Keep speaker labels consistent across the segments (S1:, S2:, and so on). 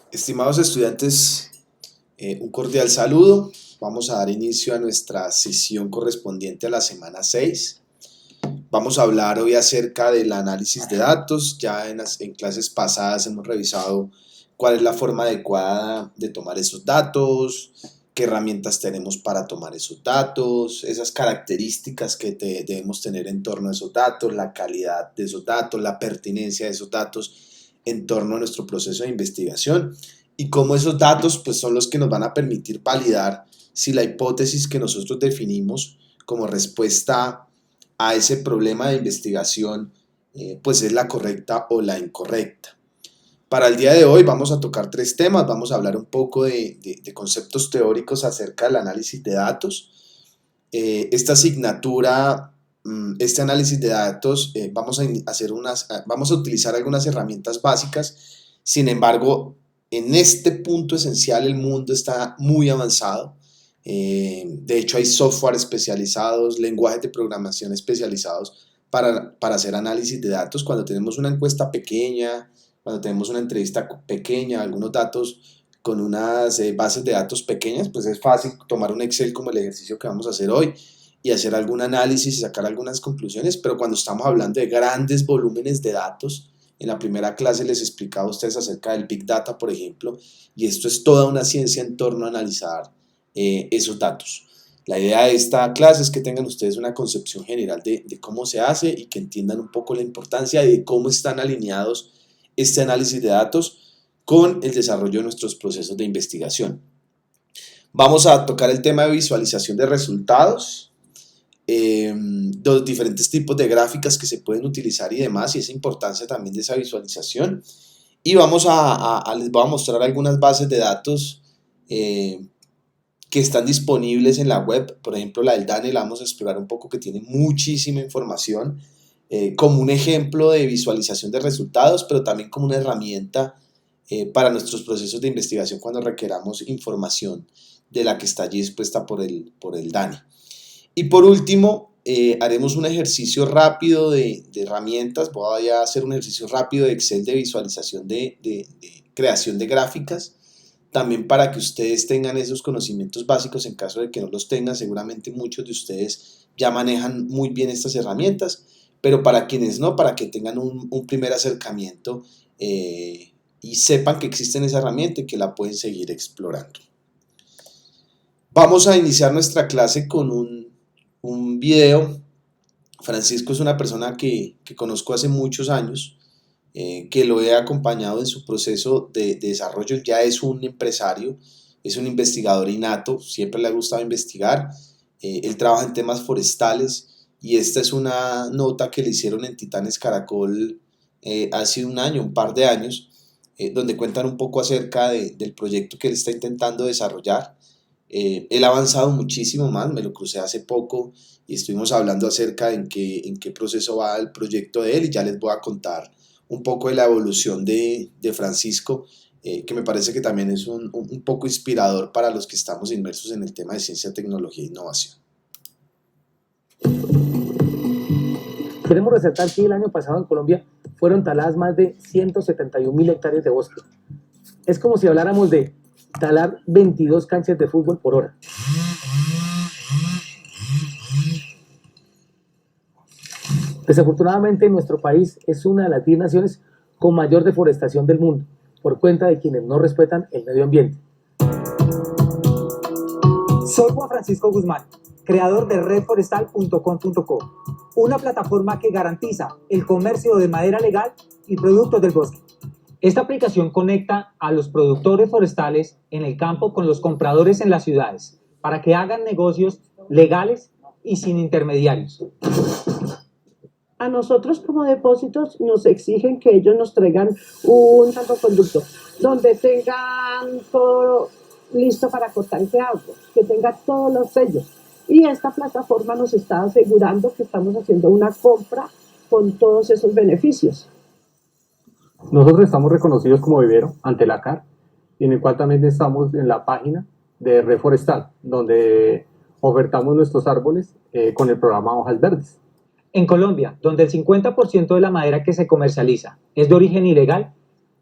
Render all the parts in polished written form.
S1: Estimados estudiantes, un cordial saludo. Vamos a dar inicio a nuestra sesión correspondiente a la semana 6. Vamos a hablar hoy acerca del análisis de datos. Ya en clases pasadas hemos revisado cuál es la forma adecuada de tomar esos datos, qué herramientas tenemos para tomar esos datos, esas características que debemos tener en torno a esos datos, la calidad de esos datos, la pertinencia de esos datos en torno a nuestro proceso de investigación y cómo esos datos pues, son los que nos van a permitir validar si la hipótesis que nosotros definimos como respuesta a ese problema de investigación pues es la correcta o la incorrecta. Para el día de hoy vamos a tocar tres temas. Vamos a hablar un poco de conceptos teóricos acerca del análisis de datos. Esta asignatura, este análisis de datos, vamos a utilizar algunas herramientas básicas. Sin embargo, en este punto esencial el mundo está muy avanzado. De hecho, hay software especializados, lenguajes de programación especializados para hacer análisis de datos. Cuando tenemos una encuesta pequeña, cuando tenemos una entrevista pequeña, algunos datos con unas bases de datos pequeñas, pues es fácil tomar un Excel como el ejercicio que vamos a hacer hoy y hacer algún análisis y sacar algunas conclusiones, pero cuando estamos hablando de grandes volúmenes de datos, en la primera clase les explicaba a ustedes acerca del Big Data, por ejemplo, y esto es toda una ciencia en torno a analizar esos datos. La idea de esta clase es que tengan ustedes una concepción general de cómo se hace y que entiendan un poco la importancia de cómo están alineados este análisis de datos con el desarrollo de nuestros procesos de investigación. Vamos a tocar el tema de visualización de resultados, los diferentes tipos de gráficas que se pueden utilizar y demás, y esa importancia también de esa visualización. Y les voy a mostrar algunas bases de datos que están disponibles en la web. Por ejemplo, la del DANE la vamos a explorar un poco, que tiene muchísima información, como un ejemplo de visualización de resultados, pero también como una herramienta para nuestros procesos de investigación cuando requeramos información de la que está allí expuesta por el DANE. Y por último, haremos un ejercicio rápido de herramientas. Voy a hacer un ejercicio rápido de Excel de visualización de creación de gráficas, también para que ustedes tengan esos conocimientos básicos. En caso de que no los tengan, seguramente muchos de ustedes ya manejan muy bien estas herramientas, pero para quienes no, para que tengan un primer acercamiento y sepan que existen esa herramienta y que la pueden seguir explorando. Vamos a iniciar nuestra clase con un video. Francisco es una persona que conozco hace muchos años, que lo he acompañado en su proceso de desarrollo. Ya es un empresario, es un investigador innato, siempre le ha gustado investigar. Él trabaja en temas forestales y esta es una nota que le hicieron en Titanes Caracol hace un par de años, donde cuentan un poco acerca del proyecto que él está intentando desarrollar. Él ha avanzado muchísimo más, me lo crucé hace poco y estuvimos hablando acerca de en qué proceso va el proyecto de él, y ya les voy a contar un poco de la evolución de Francisco, que me parece que también es un poco inspirador para los que estamos inmersos en el tema de ciencia, tecnología e innovación.
S2: Queremos resaltar que el año pasado en Colombia fueron taladas más de 171.000 hectáreas de bosque. Es como si habláramos de talar 22 canchas de fútbol por hora. Desafortunadamente, nuestro país es una de las 10 naciones con mayor deforestación del mundo, por cuenta de quienes no respetan el medio ambiente.
S3: Soy Juan Francisco Guzmán, creador de redforestal.com.co, una plataforma que garantiza el comercio de madera legal y productos del bosque. Esta aplicación conecta a los productores forestales en el campo con los compradores en las ciudades para que hagan negocios legales y sin intermediarios.
S4: A nosotros como depósitos nos exigen que ellos nos traigan un salvoconducto donde tengan todo listo para cortarse agua, que tenga todos los sellos. Y esta plataforma nos está asegurando que estamos haciendo una compra con todos esos beneficios.
S5: Nosotros estamos reconocidos como vivero ante la CAR, en el cual también estamos en la página de Reforestal, donde ofertamos nuestros árboles con el programa Hojas Verdes.
S3: En Colombia, donde el 50% de la madera que se comercializa es de origen ilegal,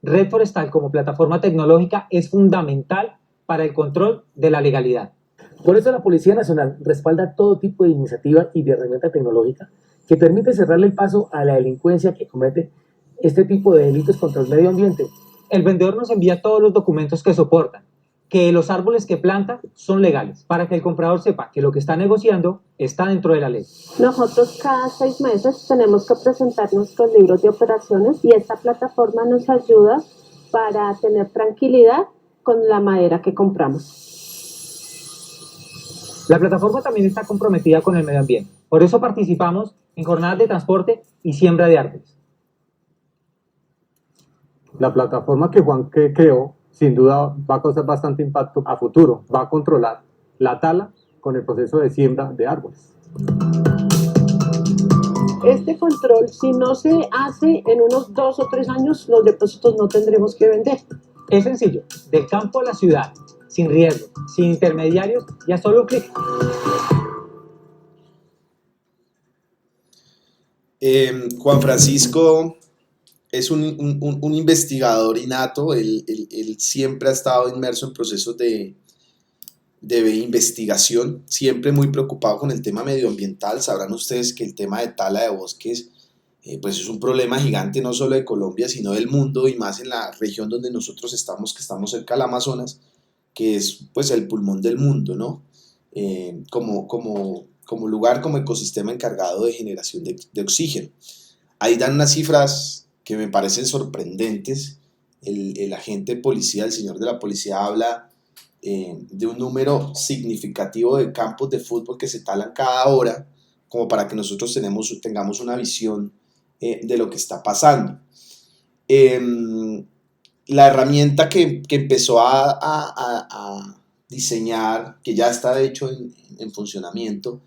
S3: Red Forestal como plataforma tecnológica es fundamental para el control de la legalidad.
S2: Por eso la Policía Nacional respalda todo tipo de iniciativa y de herramienta tecnológica que permite cerrarle el paso a la delincuencia que comete este tipo de delitos contra el medio ambiente.
S3: El vendedor nos envía todos los documentos que soportan que los árboles que planta son legales, para que el comprador sepa que lo que está negociando está dentro de la ley.
S4: Nosotros cada 6 meses tenemos que presentar nuestros libros de operaciones y esta plataforma nos ayuda para tener tranquilidad con la madera que compramos.
S3: La plataforma también está comprometida con el medio ambiente. Por eso participamos en jornadas de transporte y siembra de árboles.
S5: La plataforma que Juan creó, sin duda, va a causar bastante impacto a futuro. Va a controlar la tala con el proceso de siembra de árboles.
S4: Este control, si no se hace en unos 2 o 3 años, los depósitos no tendremos que vender.
S3: Es sencillo, del campo a la ciudad, sin riesgo, sin intermediarios y a solo un clic.
S1: Juan Francisco es un investigador innato, él siempre ha estado inmerso en procesos de investigación, siempre muy preocupado con el tema medioambiental. Sabrán ustedes que el tema de tala de bosques pues es un problema gigante no solo de Colombia, sino del mundo, y más en la región donde nosotros estamos, que estamos cerca del Amazonas, que es pues el pulmón del mundo, ¿no? Como lugar, como ecosistema encargado de generación de oxígeno. Ahí dan unas cifras que me parecen sorprendentes. El agente de policía, el señor de la policía, habla de un número significativo de campos de fútbol que se talan cada hora, como para que nosotros tengamos una visión de lo que está pasando. La herramienta que empezó a diseñar, que ya está de hecho en funcionamiento,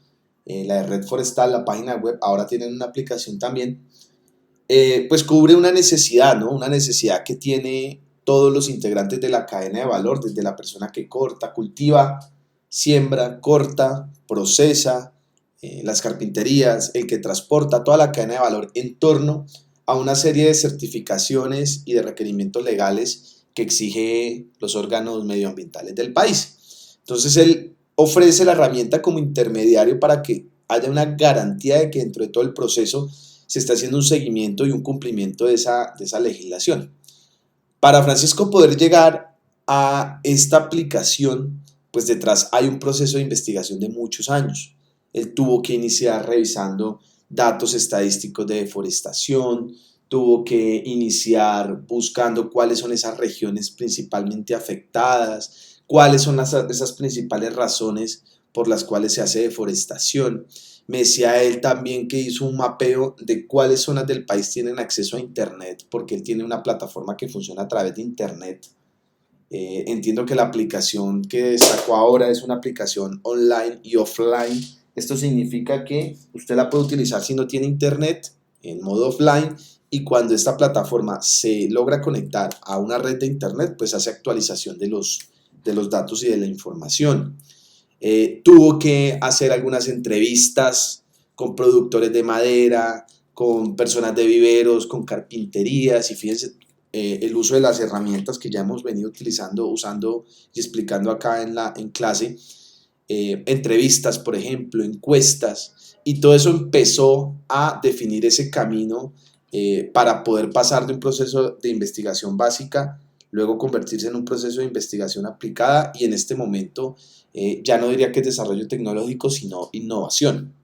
S1: la de Red Forestal, la página web, ahora tienen una aplicación también, pues cubre una necesidad, ¿no? Una necesidad que tiene todos los integrantes de la cadena de valor, desde la persona que corta, cultiva, siembra, corta, procesa, las carpinterías, el que transporta, toda la cadena de valor en torno a una serie de certificaciones y de requerimientos legales que exige los órganos medioambientales del país. Entonces él ofrece la herramienta como intermediario para que haya una garantía de que dentro de todo el proceso se está haciendo un seguimiento y un cumplimiento de esa legislación. Para Francisco poder llegar a esta aplicación, pues detrás hay un proceso de investigación de muchos años. Él tuvo que iniciar revisando datos estadísticos de deforestación, tuvo que iniciar buscando cuáles son esas regiones principalmente afectadas, cuáles son esas principales razones por las cuales se hace deforestación. Me decía él también que hizo un mapeo de cuáles zonas del país tienen acceso a internet, porque él tiene una plataforma que funciona a través de internet. Entiendo que la aplicación que sacó ahora es una aplicación online y offline. Esto significa que usted la puede utilizar si no tiene internet en modo offline, y cuando esta plataforma se logra conectar a una red de internet, pues hace actualización de los datos y de la información. Tuvo que hacer algunas entrevistas con productores de madera, con personas de viveros, con carpinterías, y fíjense el uso de las herramientas que ya hemos venido usando y explicando acá en clase. Entrevistas, por ejemplo, encuestas, y todo eso empezó a definir ese camino para poder pasar de un proceso de investigación básica, luego convertirse en un proceso de investigación aplicada, y en este momento ya no diría que es desarrollo tecnológico, sino innovación.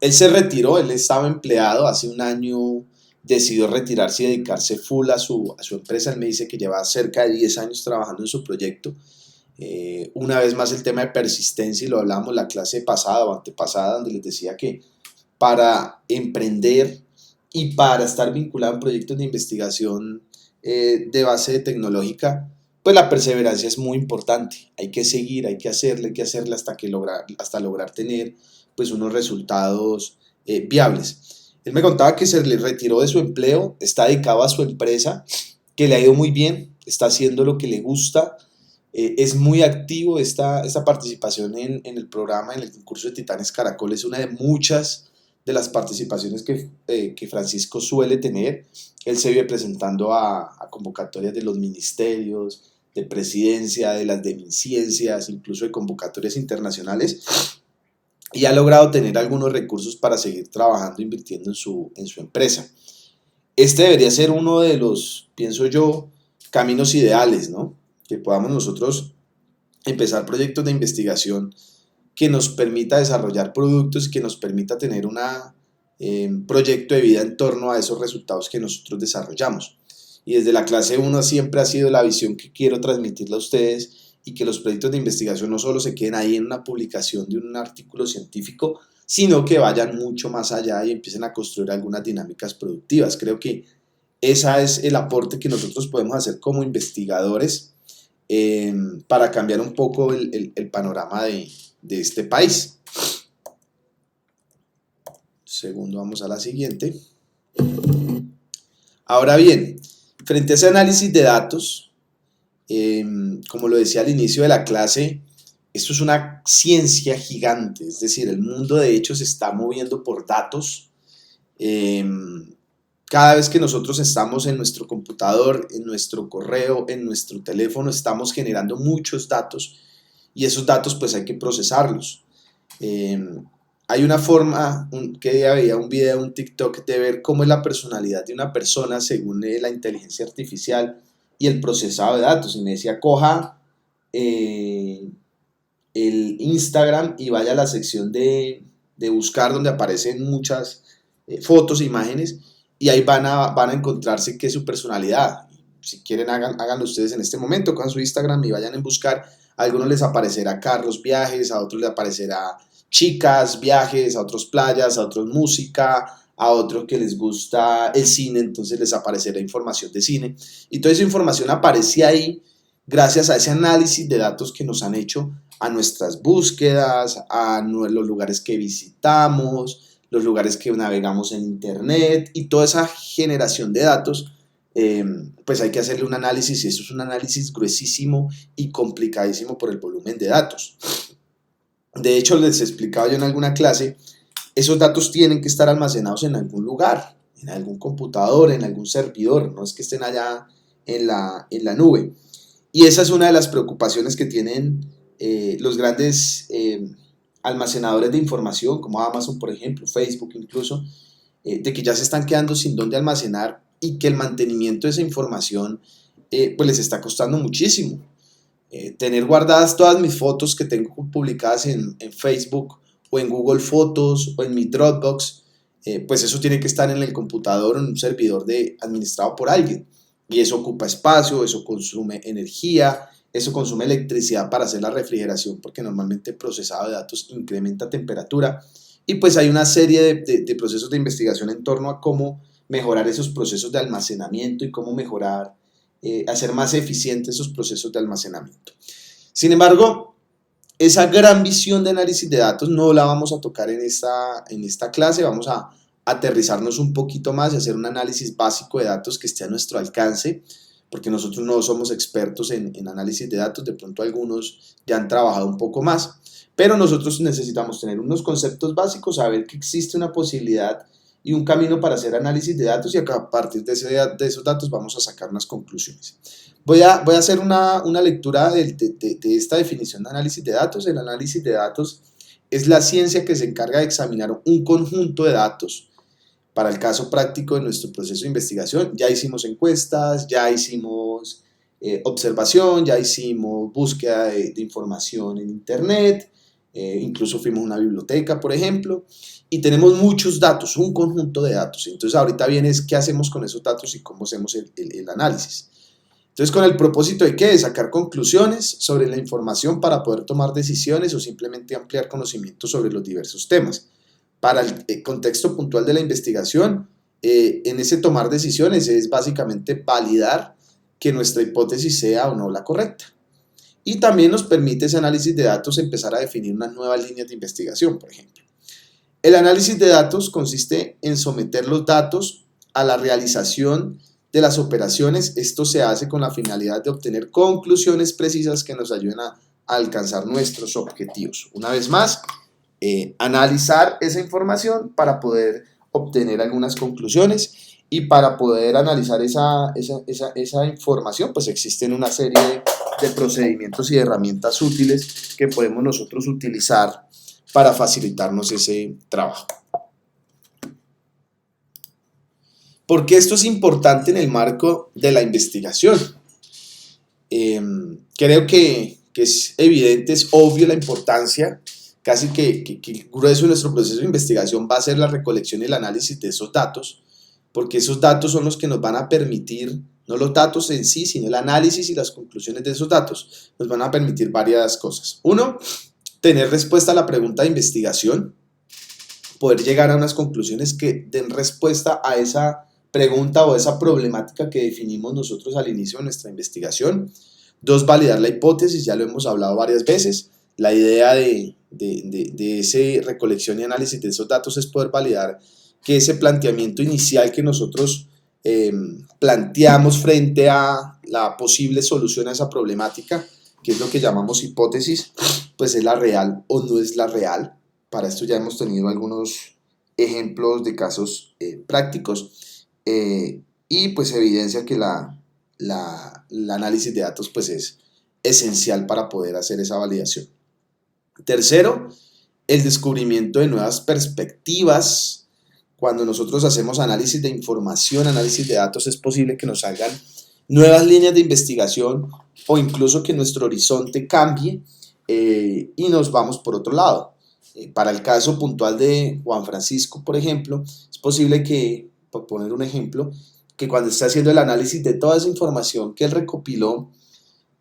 S1: Él se retiró, él estaba empleado, hace un año decidió retirarse y dedicarse full a su empresa. Él me dice que lleva cerca de 10 años trabajando en su proyecto. Una vez más el tema de persistencia, y lo hablábamos la clase pasada o antepasada, donde les decía que para emprender y para estar vinculado en proyectos de investigación de base tecnológica, pues la perseverancia es muy importante. Hay que seguir, hay que hacerle hasta lograr tener pues unos resultados viables. Él me contaba que se le retiró de su empleo, está dedicado a su empresa, que le ha ido muy bien, está haciendo lo que le gusta. Es muy activo. Esta participación en el programa, en el concurso de Titanes Caracol, es una de muchas de las participaciones que Francisco suele tener. Él se vive presentando a convocatorias de los ministerios, de presidencia, de las de MinCiencias, incluso de convocatorias internacionales, y ha logrado tener algunos recursos para seguir trabajando, invirtiendo en su empresa. Este debería ser uno de los, pienso yo, caminos ideales, ¿no? Que podamos nosotros empezar proyectos de investigación que nos permita desarrollar productos y que nos permita tener un proyecto de vida en torno a esos resultados que nosotros desarrollamos. Y desde la clase 1 siempre ha sido la visión que quiero transmitirle a ustedes, y que los proyectos de investigación no solo se queden ahí en una publicación de un artículo científico, sino que vayan mucho más allá y empiecen a construir algunas dinámicas productivas. Creo que ese es el aporte que nosotros podemos hacer como investigadores para cambiar un poco el panorama de este país. Segundo, vamos a la siguiente. Ahora bien, frente a ese análisis de datos, como lo decía al inicio de la clase, esto es una ciencia gigante, es decir, el mundo de hecho se está moviendo por datos. Cada vez que nosotros estamos en nuestro computador, en nuestro correo, en nuestro teléfono, estamos generando muchos datos, y esos datos pues hay que procesarlos. Hay una forma, que había un video, un TikTok, de ver cómo es la personalidad de una persona según la inteligencia artificial y el procesado de datos, y me decía, coja el Instagram y vaya a la sección de buscar, donde aparecen muchas fotos e imágenes, y ahí van a encontrarse qué es su personalidad. Si quieren, háganlo ustedes en este momento, cojan su Instagram y vayan a buscar. A algunos les aparecerá carros, viajes, a otros les aparecerá chicas, viajes, a otros playas, a otros música, a otros que les gusta el cine, entonces les aparecerá información de cine, y toda esa información aparece ahí gracias a ese análisis de datos que nos han hecho a nuestras búsquedas, a los lugares que visitamos, los lugares que navegamos en internet, y toda esa generación de datos, pues hay que hacerle un análisis, y eso es un análisis gruesísimo y complicadísimo por el volumen de datos. De hecho, les explicaba yo en alguna clase, esos datos tienen que estar almacenados en algún lugar, en algún computador, en algún servidor, no es que estén allá en la nube. Y esa es una de las preocupaciones que tienen los grandes almacenadores de información, como Amazon, por ejemplo, Facebook incluso, de que ya se están quedando sin dónde almacenar, y que el mantenimiento de esa información pues les está costando muchísimo. Tener guardadas todas mis fotos que tengo publicadas en Facebook, o en Google Fotos, o en mi Dropbox, pues eso tiene que estar en el computador o en un servidor administrado por alguien, y eso ocupa espacio, eso consume energía, eso consume electricidad para hacer la refrigeración, porque normalmente el procesado de datos incrementa temperatura, y pues hay una serie de procesos de investigación en torno a cómo mejorar esos procesos de almacenamiento y cómo mejorar, hacer más eficientes esos procesos de almacenamiento. Sin embargo, esa gran visión de análisis de datos no la vamos a tocar en esta clase. Vamos a aterrizarnos un poquito más y hacer un análisis básico de datos que esté a nuestro alcance, porque nosotros no somos expertos en análisis de datos. De pronto algunos ya han trabajado un poco más, pero nosotros necesitamos tener unos conceptos básicos, saber que existe una posibilidad y un camino para hacer análisis de datos, y a partir de esos datos vamos a sacar unas conclusiones. Voy a hacer una lectura de esta definición de análisis de datos. El análisis de datos es la ciencia que se encarga de examinar un conjunto de datos. Para el caso práctico de nuestro proceso de investigación, ya hicimos encuestas, ya hicimos observación, ya hicimos búsqueda de información en internet, incluso fuimos a una biblioteca, por ejemplo, y tenemos muchos datos, un conjunto de datos. Entonces ahorita viene es qué hacemos con esos datos y cómo hacemos el análisis. Entonces, con el propósito de ¿qué? De sacar conclusiones sobre la información para poder tomar decisiones, o simplemente ampliar conocimiento sobre los diversos temas. Para el contexto puntual de la investigación, en ese tomar decisiones es básicamente validar que nuestra hipótesis sea o no la correcta. Y también nos permite ese análisis de datos empezar a definir unas nuevas líneas de investigación, por ejemplo. El análisis de datos consiste en someter los datos a la realización de las operaciones. Esto se hace con la finalidad de obtener conclusiones precisas que nos ayuden a alcanzar nuestros objetivos. Una vez más, analizar esa información para poder obtener algunas conclusiones, y para poder analizar esa información pues existen una serie de procedimientos y de herramientas útiles que podemos nosotros utilizar para facilitarnos ese trabajo. ¿Por qué esto es importante en el marco de la investigación? Creo que es evidente, es obvio la importancia. Casi que el grueso de nuestro proceso de investigación va a ser la recolección y el análisis de esos datos, porque esos datos son los que nos van a permitir, no los datos en sí, sino el análisis y las conclusiones de esos datos, nos van a permitir varias cosas. Uno, tener respuesta a la pregunta de investigación, poder llegar a unas conclusiones que den respuesta a esa pregunta o esa problemática que definimos nosotros al inicio de nuestra investigación. Dos, validar la hipótesis, ya lo hemos hablado varias veces. La idea de esa recolección y análisis de esos datos es poder validar que ese planteamiento inicial que nosotros planteamos frente a la posible solución a esa problemática, que es lo que llamamos hipótesis, pues es la real o no es la real. Para esto ya hemos tenido algunos ejemplos de casos prácticos, y pues evidencia que el análisis de datos pues es esencial para poder hacer esa validación. Tercero, el descubrimiento de nuevas perspectivas. Cuando nosotros hacemos análisis de información, análisis de datos, es posible que nos salgan nuevas líneas de investigación o incluso que nuestro horizonte cambie y nos vamos por otro lado. Para el caso puntual de Juan Francisco, por ejemplo, es posible que, por poner un ejemplo, que cuando esté haciendo el análisis de toda esa información que él recopiló,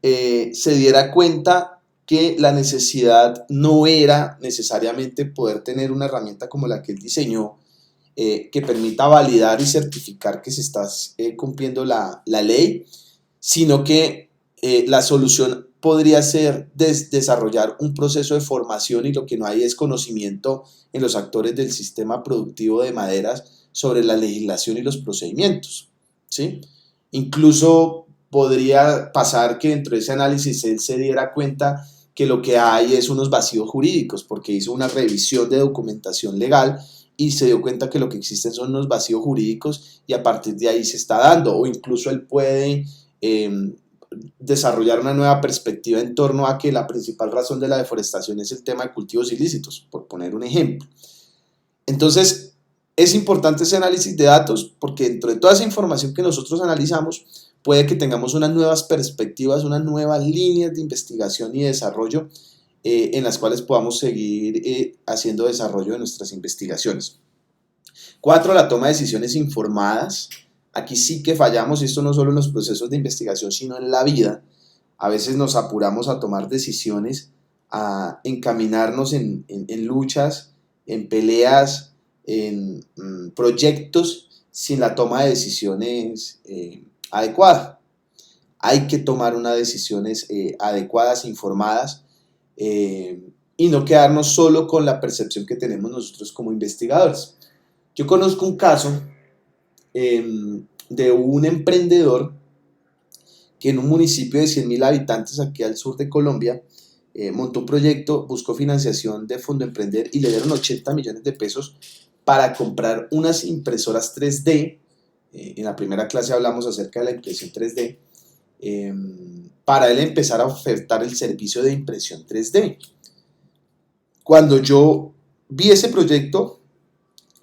S1: se diera cuenta que la necesidad no era necesariamente poder tener una herramienta como la que él diseñó, que permita validar y certificar que se está cumpliendo la ley, sino que la solución podría ser desarrollar un proceso de formación, y lo que no hay es conocimiento en los actores del sistema productivo de maderas sobre la legislación y los procedimientos, ¿sí? Incluso podría pasar que dentro de ese análisis él se diera cuenta que lo que hay es unos vacíos jurídicos, porque hizo una revisión de documentación legal y se dio cuenta que lo que existen son unos vacíos jurídicos, y a partir de ahí se está dando, o incluso él puede desarrollar una nueva perspectiva en torno a que la principal razón de la deforestación es el tema de cultivos ilícitos, por poner un ejemplo. Entonces, es importante ese análisis de datos, porque dentro de toda esa información que nosotros analizamos, puede que tengamos unas nuevas perspectivas, unas nuevas líneas de investigación y desarrollo en las cuales podamos seguir haciendo desarrollo de nuestras investigaciones. 4, la toma de decisiones informadas. Aquí sí que fallamos, y esto no solo en los procesos de investigación, sino en la vida. A veces nos apuramos a tomar decisiones, a encaminarnos en luchas, en peleas, en proyectos, sin la toma de decisiones adecuada. Hay que tomar unas decisiones adecuadas, informadas, y no quedarnos solo con la percepción que tenemos nosotros como investigadores. Yo conozco un caso de un emprendedor que en un municipio de 100.000 habitantes aquí al sur de Colombia montó un proyecto, buscó financiación de Fondo Emprender y le dieron 80 millones de pesos para comprar unas impresoras 3D. En la primera clase hablamos acerca de la impresión 3D, para él empezar a ofertar el servicio de impresión 3D. Cuando yo vi ese proyecto,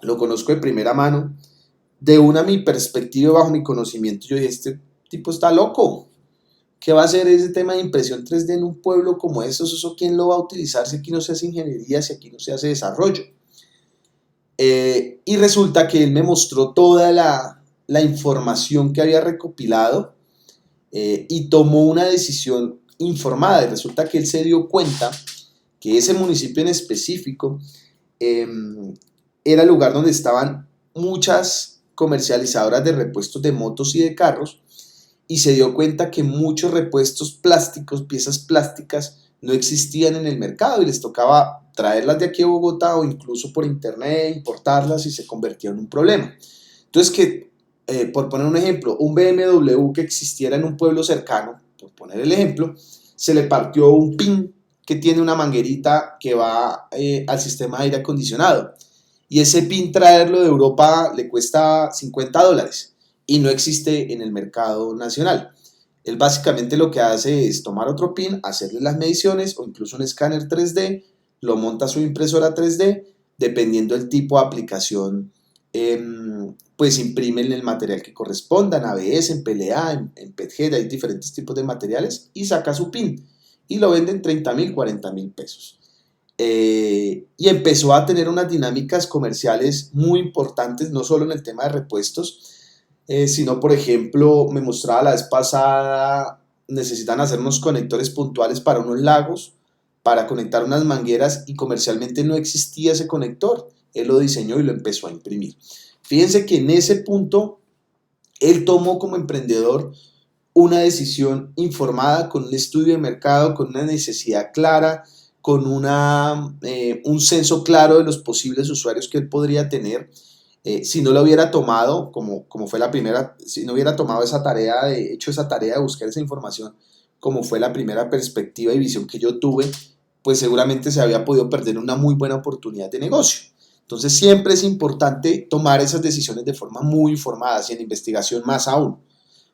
S1: lo conozco de primera mano, de mi perspectiva, bajo mi conocimiento, yo dije, este tipo está loco. ¿Qué va a hacer ese tema de impresión 3D en un pueblo como estos? ¿Eso quién lo va a utilizar si aquí no se hace ingeniería, si aquí no se hace desarrollo? Y resulta que él me mostró toda la información que había recopilado y tomó una decisión informada. Y resulta que él se dio cuenta que ese municipio en específico era el lugar donde estaban muchas comercializadoras de repuestos de motos y de carros, y se dio cuenta que muchos repuestos plásticos, piezas plásticas, no existían en el mercado y les tocaba traerlas de aquí a Bogotá o incluso por internet, importarlas, y se convertía en un problema. Entonces, por poner un ejemplo, un BMW que existiera en un pueblo cercano, por poner el ejemplo, se le partió un pin que tiene una manguerita que va al sistema de aire acondicionado. Y ese pin traerlo de Europa le cuesta $50 y no existe en el mercado nacional. Él básicamente lo que hace es tomar otro pin, hacerle las mediciones o incluso un escáner 3D, lo monta a su impresora 3D, dependiendo del tipo de aplicación, pues imprime el material que corresponda, en ABS, en PLA, en PETG, hay diferentes tipos de materiales y saca su pin y lo vende en 30.000, 40.000 pesos. Y empezó a tener unas dinámicas comerciales muy importantes, no solo en el tema de repuestos, sino por ejemplo, me mostraba la vez pasada, necesitan hacer unos conectores puntuales para unos lagos, para conectar unas mangueras y comercialmente no existía ese conector. Él lo diseñó y lo empezó a imprimir. Fíjense que en ese punto, él tomó como emprendedor una decisión informada, con un estudio de mercado, con una necesidad clara, con un censo claro de los posibles usuarios que él podría tener. Si no lo hubiera tomado, como fue la primera, si no hubiera tomado esa tarea, hecho esa tarea de buscar esa información, como fue la primera perspectiva y visión que yo tuve, pues seguramente se había podido perder una muy buena oportunidad de negocio. Entonces siempre es importante tomar esas decisiones de forma muy informada y en investigación más aún,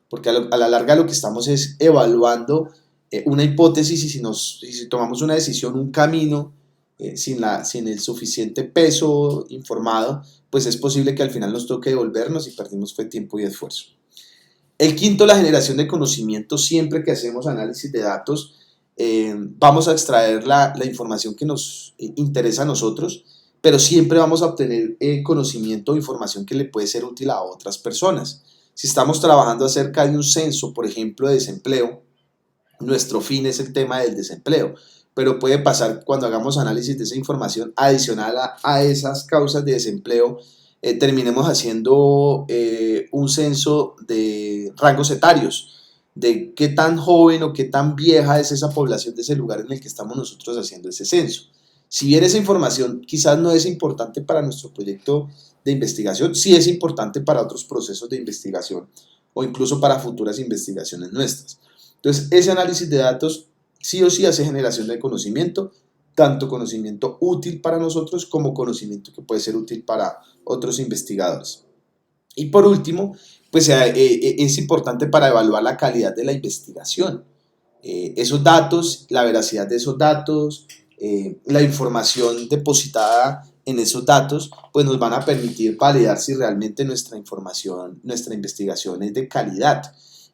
S1: porque a la larga lo que estamos es evaluando una hipótesis y si tomamos una decisión, un camino, sin el suficiente peso informado, pues es posible que al final nos toque devolvernos y perdimos fue tiempo y esfuerzo. El quinto, la generación de conocimiento. Siempre que hacemos análisis de datos, vamos a extraer la información que nos interesa a nosotros, pero siempre vamos a obtener conocimiento o información que le puede ser útil a otras personas. Si estamos trabajando acerca de un censo, por ejemplo, de desempleo, nuestro fin es el tema del desempleo, pero puede pasar cuando hagamos análisis de esa información adicional a esas causas de desempleo, terminemos haciendo un censo de rangos etarios, de qué tan joven o qué tan vieja es esa población de ese lugar en el que estamos nosotros haciendo ese censo. Si bien esa información quizás no es importante para nuestro proyecto de investigación, sí es importante para otros procesos de investigación o incluso para futuras investigaciones nuestras. Entonces, ese análisis de datos sí o sí hace generación de conocimiento, tanto conocimiento útil para nosotros como conocimiento que puede ser útil para otros investigadores. Y por último, pues es importante para evaluar la calidad de la investigación. Esos datos, la veracidad de esos datos, la información depositada en esos datos, pues nos van a permitir validar si realmente nuestra información, nuestra investigación es de calidad.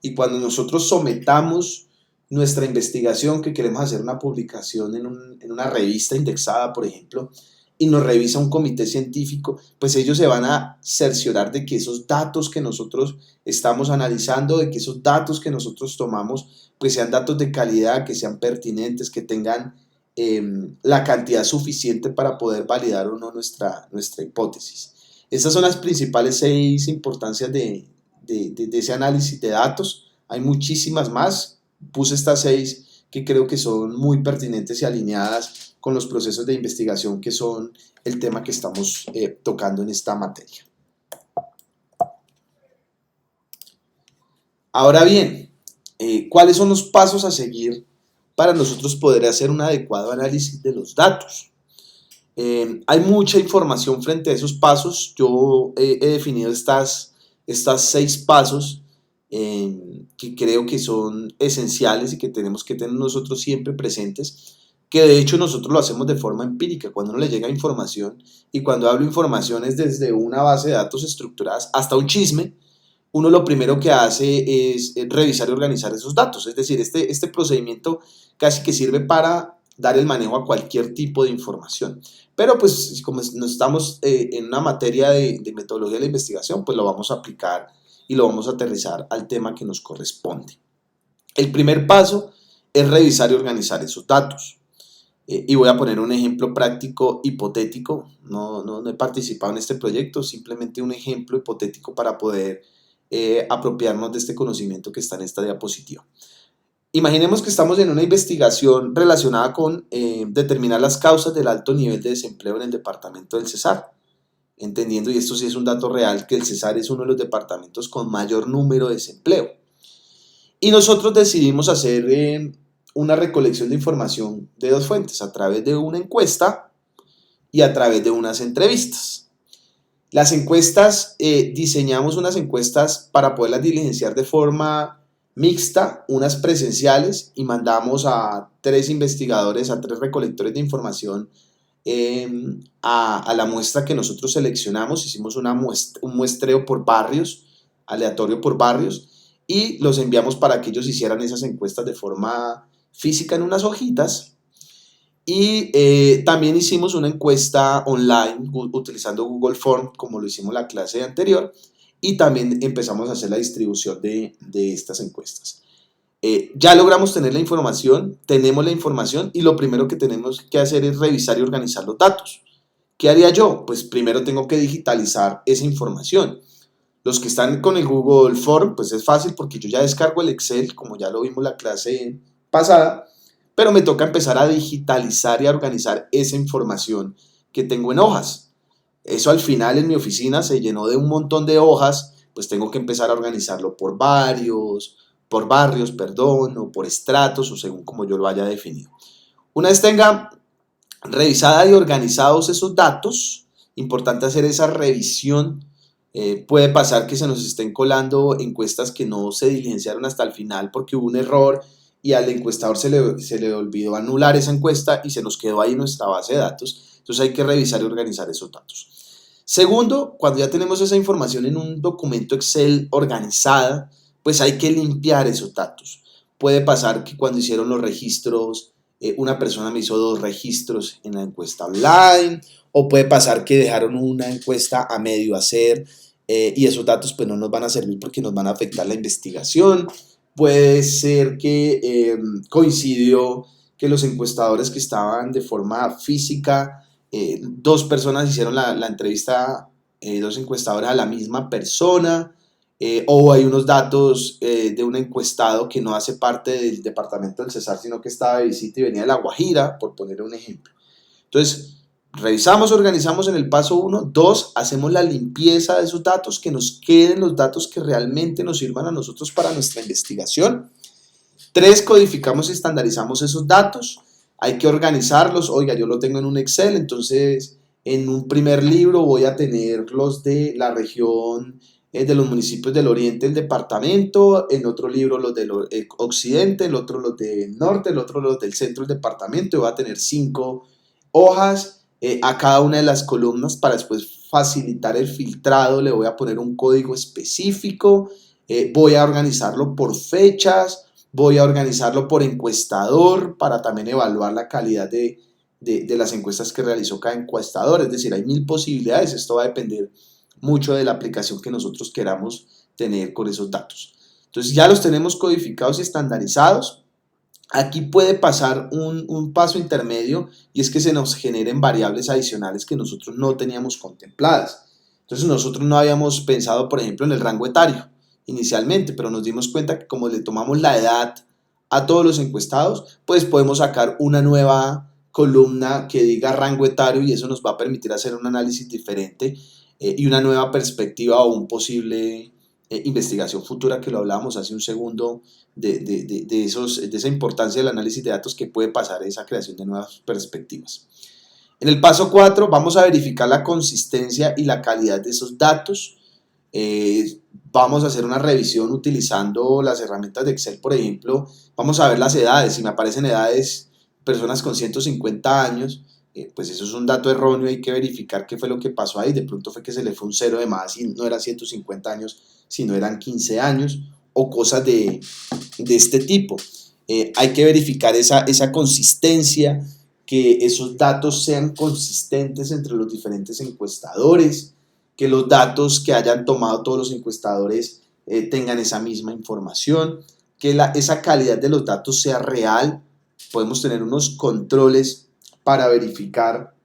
S1: Y cuando nosotros sometamos nuestra investigación, que queremos hacer una publicación en una revista indexada, por ejemplo, y nos revisa un comité científico, pues ellos se van a cerciorar de que esos datos que nosotros estamos analizando, de que esos datos que nosotros tomamos, pues sean datos de calidad, que sean pertinentes, que tengan la cantidad suficiente para poder validar o no nuestra hipótesis. Estas son las principales 6 importancias de ese análisis de datos. Hay muchísimas más, puse estas 6 que creo que son muy pertinentes y alineadas con los procesos de investigación que son el tema que estamos tocando en esta materia. Ahora bien, ¿cuáles son los pasos a seguir para nosotros poder hacer un adecuado análisis de los datos? Hay mucha información frente a esos pasos. Yo he definido estas 6 pasos que creo que son esenciales y que tenemos que tener nosotros siempre presentes, que de hecho nosotros lo hacemos de forma empírica, cuando uno le llega información, y cuando hablo información es desde una base de datos estructuradas hasta un chisme, uno lo primero que hace es revisar y organizar esos datos, es decir, este procedimiento casi que sirve para dar el manejo a cualquier tipo de información. Pero pues como nos estamos en una materia de metodología de la investigación, pues lo vamos a aplicar y lo vamos a aterrizar al tema que nos corresponde. El primer paso es revisar y organizar esos datos. Y voy a poner un ejemplo práctico hipotético, no he participado en este proyecto, simplemente un ejemplo hipotético para poder apropiarnos de este conocimiento que está en esta diapositiva. Imaginemos que estamos en una investigación relacionada con determinar las causas del alto nivel de desempleo en el departamento del Cesar, entendiendo, y esto sí es un dato real, que el Cesar es uno de los departamentos con mayor número de desempleo. Y nosotros decidimos hacer una recolección de información de dos fuentes, a través de una encuesta y a través de unas entrevistas. Las encuestas, diseñamos unas encuestas para poderlas diligenciar de forma mixta, unas presenciales, y mandamos a 3 investigadores, a 3 recolectores de información a la muestra que nosotros seleccionamos. Hicimos un muestreo por barrios, aleatorio por barrios, y los enviamos para que ellos hicieran esas encuestas de forma física en unas hojitas. Y también hicimos una encuesta online utilizando Google Form, como lo hicimos en la clase anterior, y también empezamos a hacer la distribución de estas encuestas. Ya logramos tener la información, tenemos la información, y lo primero que tenemos que hacer es revisar y organizar los datos. ¿Qué haría yo? Pues primero tengo que digitalizar esa información. Los que están con el Google Form, pues es fácil porque yo ya descargo el Excel, como ya lo vimos en la clase pasada, pero me toca empezar a digitalizar y a organizar esa información que tengo en hojas. Eso al final en mi oficina se llenó de un montón de hojas, pues tengo que empezar a organizarlo por barrios, o por estratos, o según como yo lo haya definido. Una vez tenga revisada y organizados esos datos, importante hacer esa revisión. Puede pasar que se nos estén colando encuestas que no se diligenciaron hasta el final porque hubo un error y al encuestador se le olvidó anular esa encuesta y se nos quedó ahí en nuestra base de datos. Entonces hay que revisar y organizar esos datos. Segundo, cuando ya tenemos esa información en un documento Excel organizada, pues hay que limpiar esos datos. Puede pasar que cuando hicieron los registros, una persona me hizo 2 registros en la encuesta online, o puede pasar que dejaron una encuesta a medio hacer, y esos datos pues no nos van a servir porque nos van a afectar la investigación. Puede ser que coincidió que los encuestadores que estaban de forma física, 2 personas hicieron la entrevista, 2 encuestadores a la misma persona, o hay unos datos de un encuestado que no hace parte del departamento del Cesar, sino que estaba de visita y venía de La Guajira, por poner un ejemplo. Entonces, revisamos, organizamos en el paso 1. 2, hacemos la limpieza de esos datos, que nos queden los datos que realmente nos sirvan a nosotros para nuestra investigación. 3, codificamos y estandarizamos esos datos. Hay que organizarlos. Oiga, yo lo tengo en un Excel, entonces en un primer libro voy a tener los de la región de los municipios del oriente del departamento, en otro libro los del occidente, el otro los del norte, el otro los del centro del departamento, y voy a tener 5 hojas a cada una de las columnas. Para después facilitar el filtrado le voy a poner un código específico. Voy a organizarlo por fechas, voy a organizarlo por encuestador para también evaluar la calidad de las encuestas que realizó cada encuestador. Es decir, hay 1000 posibilidades. Esto va a depender mucho de la aplicación que nosotros queramos tener con esos datos. Entonces ya los tenemos codificados y estandarizados. Aquí puede pasar un paso intermedio, y es que se nos generen variables adicionales que nosotros no teníamos contempladas. Entonces nosotros no habíamos pensado, por ejemplo, en el rango etario inicialmente, pero nos dimos cuenta que como le tomamos la edad a todos los encuestados, pues podemos sacar una nueva columna que diga rango etario, y eso nos va a permitir hacer un análisis diferente y una nueva perspectiva o un posible investigación futura, que lo hablábamos hace un segundo, de esa importancia del análisis de datos que puede pasar esa creación de nuevas perspectivas. En el paso 4 vamos a verificar la consistencia y la calidad de esos datos. Vamos a hacer una revisión utilizando las herramientas de Excel, por ejemplo. Vamos a ver las edades. Si me aparecen edades, personas con 150 años, pues eso es un dato erróneo. Hay que verificar qué fue lo que pasó ahí. De pronto fue que se le fue un 0 de más y no eran 150 años, sino eran 15 años, o cosas de este tipo. Hay que verificar esa consistencia, que esos datos sean consistentes entre los diferentes encuestadores, que los datos que hayan tomado todos los encuestadores tengan esa misma información, que esa calidad de los datos sea real. Podemos tener unos controles para verificar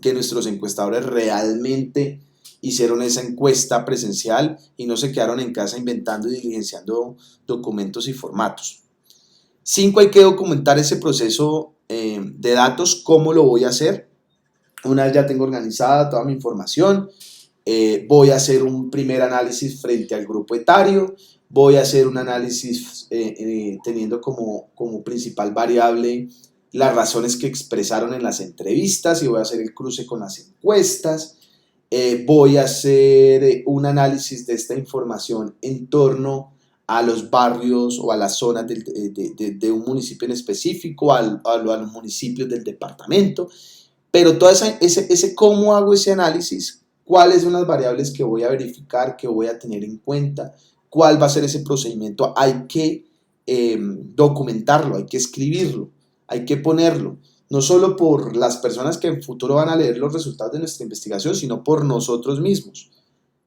S1: que nuestros encuestadores realmente hicieron esa encuesta presencial y no se quedaron en casa inventando y diligenciando documentos y formatos. 5, hay que documentar ese proceso de datos. ¿Cómo lo voy a hacer? Una vez ya tengo organizada toda mi información, voy a hacer un primer análisis frente al grupo etario, voy a hacer un análisis teniendo como principal variable las razones que expresaron en las entrevistas y voy a hacer el cruce con las encuestas. Voy a hacer un análisis de esta información en torno a los barrios o a las zonas de un municipio en específico, a los municipios del departamento. Pero todo ese cómo hago ese análisis, cuáles son las variables que voy a verificar, que voy a tener en cuenta, cuál va a ser ese procedimiento, hay que documentarlo, hay que escribirlo, hay que ponerlo, no solo por las personas que en futuro van a leer los resultados de nuestra investigación, sino por nosotros mismos.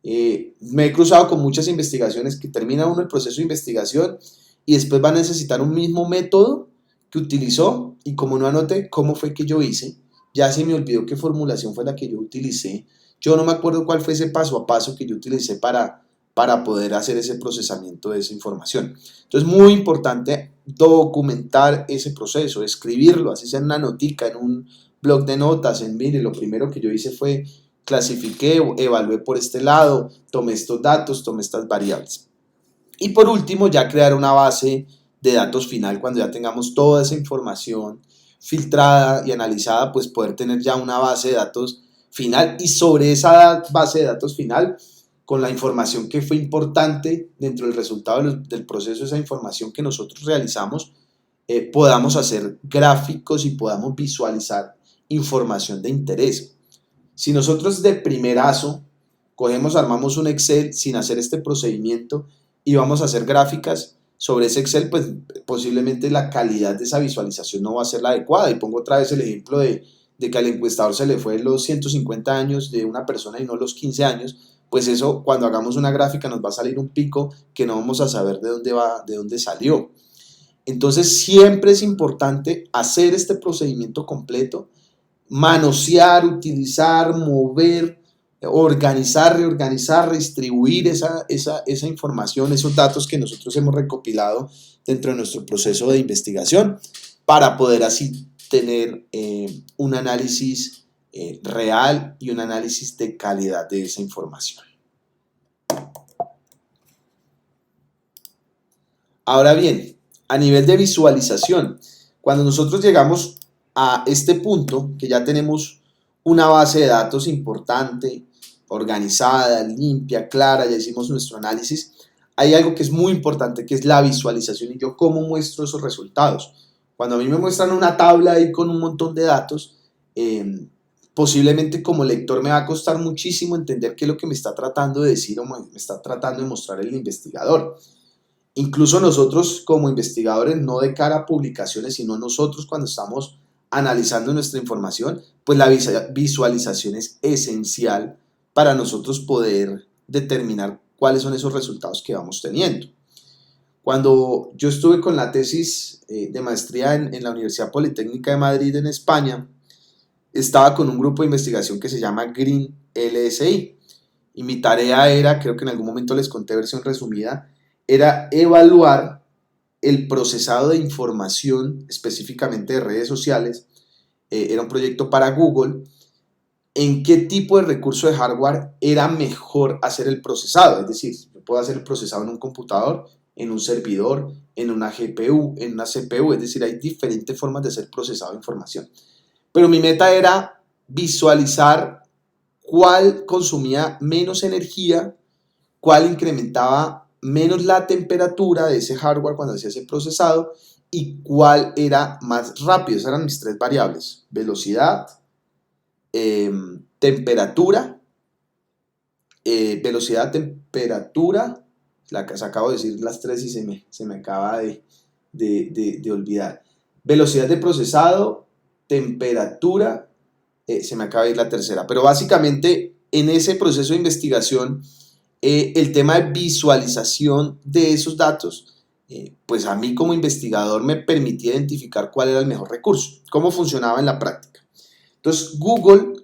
S1: Me he cruzado con muchas investigaciones que termina uno el proceso de investigación y después va a necesitar un mismo método que utilizó y como no anoté cómo fue que yo hice, ya se me olvidó qué formulación fue la que yo utilicé, yo no me acuerdo cuál fue ese paso a paso que yo utilicé para poder hacer ese procesamiento de esa información. Entonces, muy importante documentar ese proceso, escribirlo, así sea en una notica, en un blog de notas, mire, lo primero que yo hice fue clasifiqué, evalué por este lado, tomé estos datos, tomé estas variables. Y por último, ya crear una base de datos final, cuando ya tengamos toda esa información filtrada y analizada, pues poder tener ya una base de datos final y sobre esa base de datos final, con la información que fue importante dentro del resultado del proceso, esa información que nosotros realizamos, podamos hacer gráficos y podamos visualizar información de interés. Si nosotros de primerazo cogemos, armamos un Excel sin hacer este procedimiento y vamos a hacer gráficas sobre ese Excel, pues posiblemente la calidad de esa visualización no va a ser la adecuada. Y pongo otra vez el ejemplo de que al encuestador se le fue los 150 años de una persona y no los 15 años, pues eso cuando hagamos una gráfica nos va a salir un pico que no vamos a saber de dónde salió. Entonces siempre es importante hacer este procedimiento completo, manosear, utilizar, mover, organizar, reorganizar, redistribuir esa información, esos datos que nosotros hemos recopilado dentro de nuestro proceso de investigación para poder así tener un análisis real y un análisis de calidad de esa información. Ahora bien, a nivel de visualización, cuando nosotros llegamos a este punto, que ya tenemos una base de datos importante, organizada, limpia, clara, ya hicimos nuestro análisis, hay algo que es muy importante, que es la visualización y yo cómo muestro esos resultados. Cuando a mí me muestran una tabla ahí con un montón de datos, posiblemente como lector me va a costar muchísimo entender qué es lo que me está tratando de decir o me está tratando de mostrar el investigador. Incluso nosotros como investigadores, no de cara a publicaciones, sino nosotros cuando estamos analizando nuestra información, pues la visualización es esencial para nosotros poder determinar cuáles son esos resultados que vamos teniendo. Cuando yo estuve con la tesis de maestría en la Universidad Politécnica de Madrid en España, estaba con un grupo de investigación que se llama Green LSI y mi tarea era, creo que en algún momento les conté versión resumida, era evaluar el procesado de información específicamente de redes sociales, era un proyecto para Google, en qué tipo de recurso de hardware era mejor hacer el procesado, es decir, yo puedo hacer el procesado en un computador, en un servidor, en una GPU, en una CPU, es decir, hay diferentes formas de hacer procesado de información. Pero mi meta era visualizar cuál consumía menos energía, cuál incrementaba menos la temperatura de ese hardware cuando hacía ese procesado y cuál era más rápido. Esas eran mis tres variables: velocidad, temperatura, las acabo de decir las tres y se me acaba de olvidar. Velocidad de procesado, temperatura, se me acaba de ir la tercera, pero básicamente en ese proceso de investigación, el tema de visualización de esos datos, pues a mí como investigador me permitía identificar cuál era el mejor recurso, cómo funcionaba en la práctica. Entonces Google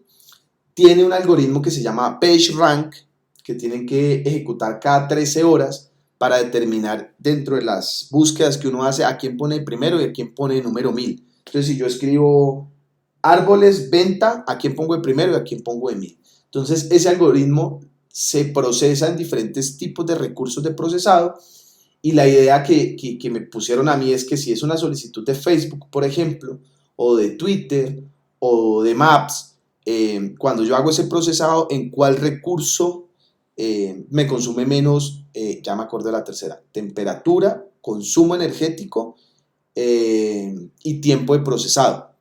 S1: tiene un algoritmo que se llama PageRank, que tienen que ejecutar cada 13 horas para determinar dentro de las búsquedas que uno hace a quién pone primero y a quién pone número 1000. Entonces, si yo escribo árboles, venta, ¿a quién pongo de primero y a quién pongo de 1000? Entonces, ese algoritmo se procesa en diferentes tipos de recursos de procesado Y la idea que me pusieron a mí es que si es una solicitud de Facebook, por ejemplo, o de Twitter, o de Maps, cuando yo hago ese procesado, ¿en cuál recurso me consume menos? Ya me acuerdo de la tercera: temperatura, consumo energético y tiempo de procesado.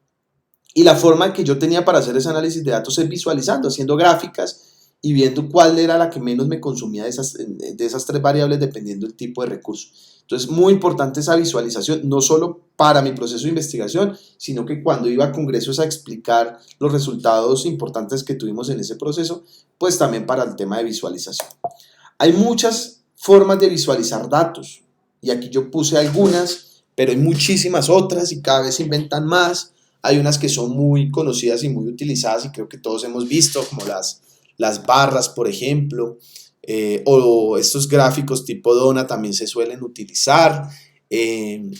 S1: Y la forma que yo tenía para hacer ese análisis de datos es visualizando, haciendo gráficas y viendo cuál era la que menos me consumía de esas tres variables dependiendo del tipo de recurso. Entonces, muy importante esa visualización, no solo para mi proceso de investigación, sino que cuando iba a congresos a explicar los resultados importantes que tuvimos en ese proceso, pues también para el tema de visualización. Hay muchas formas de visualizar datos y aquí yo puse algunas, pero hay muchísimas otras y cada vez se inventan más. Hay unas que son muy conocidas y muy utilizadas y creo que todos hemos visto, como las barras, por ejemplo, o estos gráficos tipo dona también se suelen utilizar.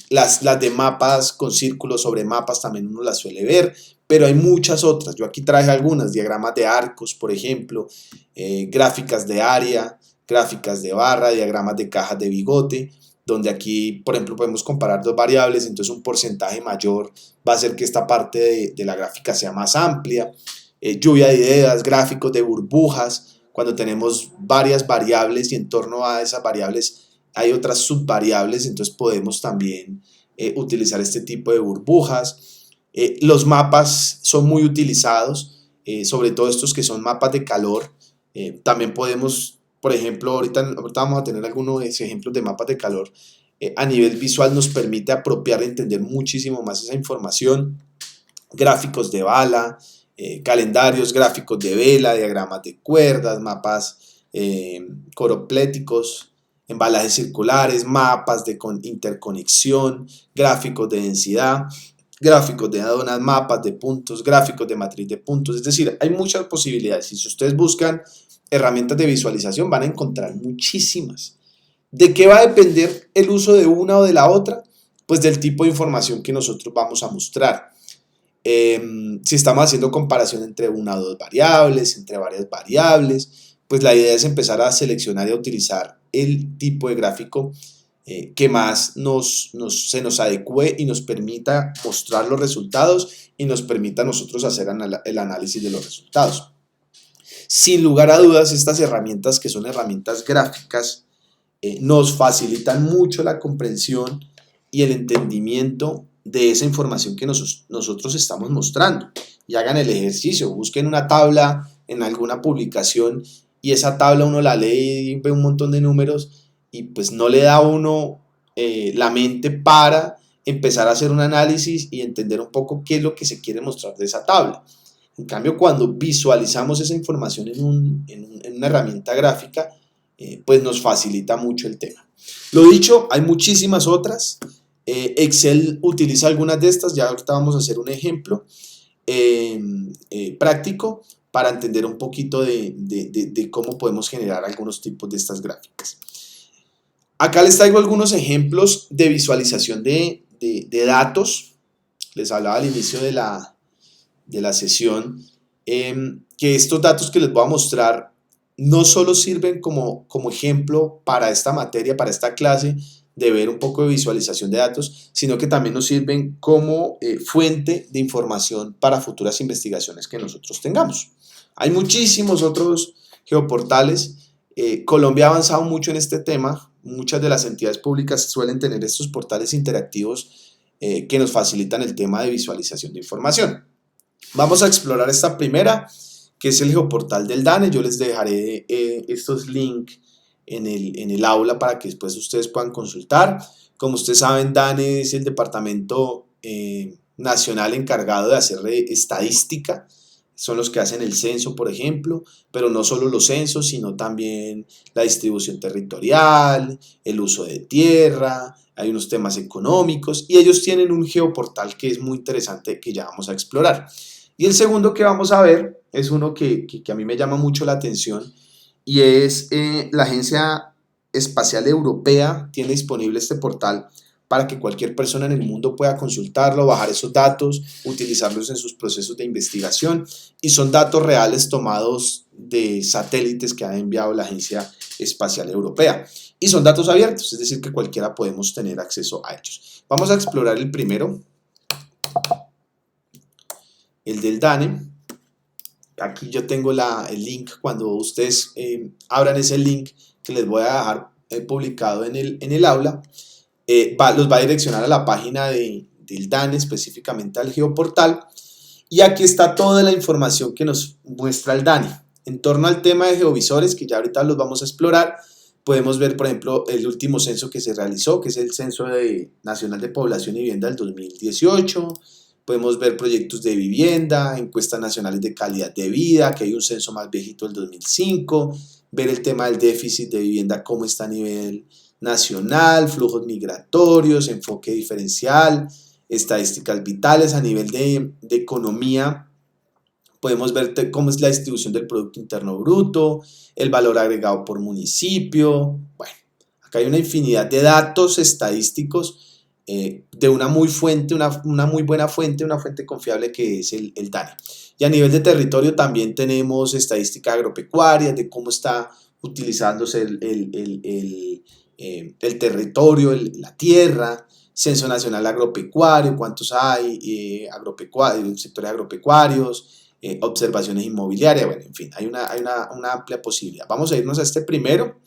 S1: Las de mapas con círculos sobre mapas también uno las suele ver, pero hay muchas otras. Yo aquí traje algunas: diagramas de arcos, por ejemplo, gráficas de área, gráficas de barra, diagramas de cajas de bigote, donde aquí, por ejemplo, podemos comparar dos variables, entonces un porcentaje mayor va a hacer que esta parte de la gráfica sea más amplia. Lluvia de ideas, gráficos de burbujas, cuando tenemos varias variables y en torno a esas variables hay otras subvariables, entonces podemos también utilizar este tipo de burbujas. Los mapas son muy utilizados, sobre todo estos que son mapas de calor. También podemos, por ejemplo, ahorita vamos a tener algunos ejemplos de mapas de calor. A nivel visual nos permite apropiar y entender muchísimo más esa información. Gráficos de bala, calendarios, gráficos de vela, diagramas de cuerdas, mapas coropléticos, embalajes circulares, mapas de interconexión, gráficos de densidad, gráficos de donas, mapas de puntos, gráficos de matriz de puntos. Es decir, hay muchas posibilidades y si ustedes buscan herramientas de visualización van a encontrar muchísimas. ¿De qué va a depender el uso de una o de la otra? Pues del tipo de información que nosotros vamos a mostrar. Si estamos haciendo comparación entre una o dos variables, entre varias variables, pues la idea es empezar a seleccionar y a utilizar el tipo de gráfico que más se nos adecue y nos permita mostrar los resultados y nos permita a nosotros hacer el análisis de los resultados. Sin lugar a dudas, estas herramientas, que son herramientas gráficas, nos facilitan mucho la comprensión y el entendimiento de esa información que nosotros estamos mostrando. Y hagan el ejercicio, busquen una tabla en alguna publicación y esa tabla uno la lee y ve un montón de números y pues no le da a uno la mente para empezar a hacer un análisis y entender un poco qué es lo que se quiere mostrar de esa tabla. En cambio, cuando visualizamos esa información en una herramienta gráfica, pues nos facilita mucho el tema. Lo dicho, hay muchísimas otras. Excel utiliza algunas de estas, ya ahorita vamos a hacer un ejemplo práctico para entender un poquito de cómo podemos generar algunos tipos de estas gráficas. Acá les traigo algunos ejemplos de visualización de datos. Les hablaba al inicio de la sesión que estos datos que les voy a mostrar no solo sirven como ejemplo para esta materia, para esta clase, de ver un poco de visualización de datos, sino que también nos sirven como fuente de información para futuras investigaciones que nosotros tengamos. Hay muchísimos otros geoportales. Colombia ha avanzado mucho en este tema. Muchas de las entidades públicas suelen tener estos portales interactivos que nos facilitan el tema de visualización de información. Vamos a explorar esta primera, que es el geoportal del DANE. Yo les dejaré estos links en el aula para que después ustedes puedan consultar. Como ustedes saben, DANE es el departamento nacional encargado de hacer estadística. Son los que hacen el censo, por ejemplo, pero no solo los censos, sino también la distribución territorial, el uso de tierra, hay unos temas económicos y ellos tienen un geoportal que es muy interesante que ya vamos a explorar. Y el segundo que vamos a ver es uno que a mí me llama mucho la atención y es la Agencia Espacial Europea tiene disponible este portal para que cualquier persona en el mundo pueda consultarlo, bajar esos datos, utilizarlos en sus procesos de investigación y son datos reales tomados de satélites que ha enviado la Agencia Espacial Europea. y son datos abiertos, es decir, que cualquiera podemos tener acceso a ellos. Vamos a explorar el primero, el del DANE. Aquí yo tengo el link. Cuando ustedes abran ese link que les voy a dejar publicado en el aula, los va a direccionar a la página del DANE, específicamente al geoportal, y aquí está toda la información que nos muestra el DANE. En torno al tema de geovisores, que ya ahorita los vamos a explorar, podemos ver, por ejemplo, el último censo que se realizó, que es el Censo Nacional de Población y Vivienda del 2018. Podemos ver proyectos de vivienda, encuestas nacionales de calidad de vida, que hay un censo más viejito del 2005, ver el tema del déficit de vivienda, cómo está a nivel nacional, flujos migratorios, enfoque diferencial, estadísticas vitales a nivel de economía. Podemos ver cómo es la distribución del Producto Interno Bruto, el valor agregado por municipio. Bueno, acá hay una infinidad de datos estadísticos de una muy buena fuente, una fuente confiable que es el DANE. Y a nivel de territorio también tenemos estadística agropecuaria, de cómo está utilizándose el territorio, la tierra, Censo Nacional Agropecuario, cuántos hay, sectores agropecuarios, observaciones inmobiliarias, bueno, en fin, hay una amplia posibilidad. Vamos a irnos a este primero.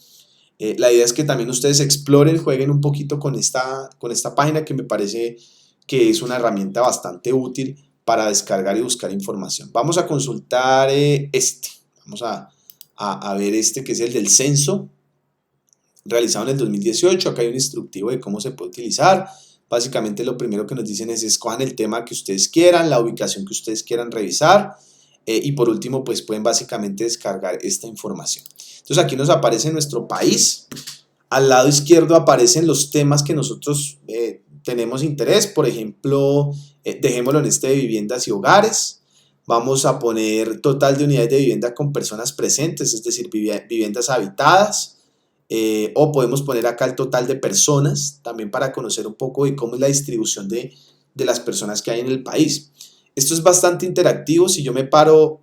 S1: La idea es que también ustedes exploren, jueguen un poquito con esta página, que me parece que es una herramienta bastante útil para descargar y buscar información. Vamos a consultar vamos a ver que es el del censo realizado en el 2018. Acá hay un instructivo de cómo se puede utilizar. Básicamente lo primero que nos dicen es escojan el tema que ustedes quieran, la ubicación que ustedes quieran revisar, y por último pues pueden básicamente descargar esta información. Entonces aquí nos aparece nuestro país, al lado izquierdo aparecen los temas que nosotros tenemos interés. Por ejemplo, dejémoslo en de viviendas y hogares. Vamos a poner total de unidades de vivienda con personas presentes, es decir, viviendas habitadas, o podemos poner acá el total de personas, también para conocer un poco de cómo es la distribución de las personas que hay en el país. Esto es bastante interactivo. Si yo me paro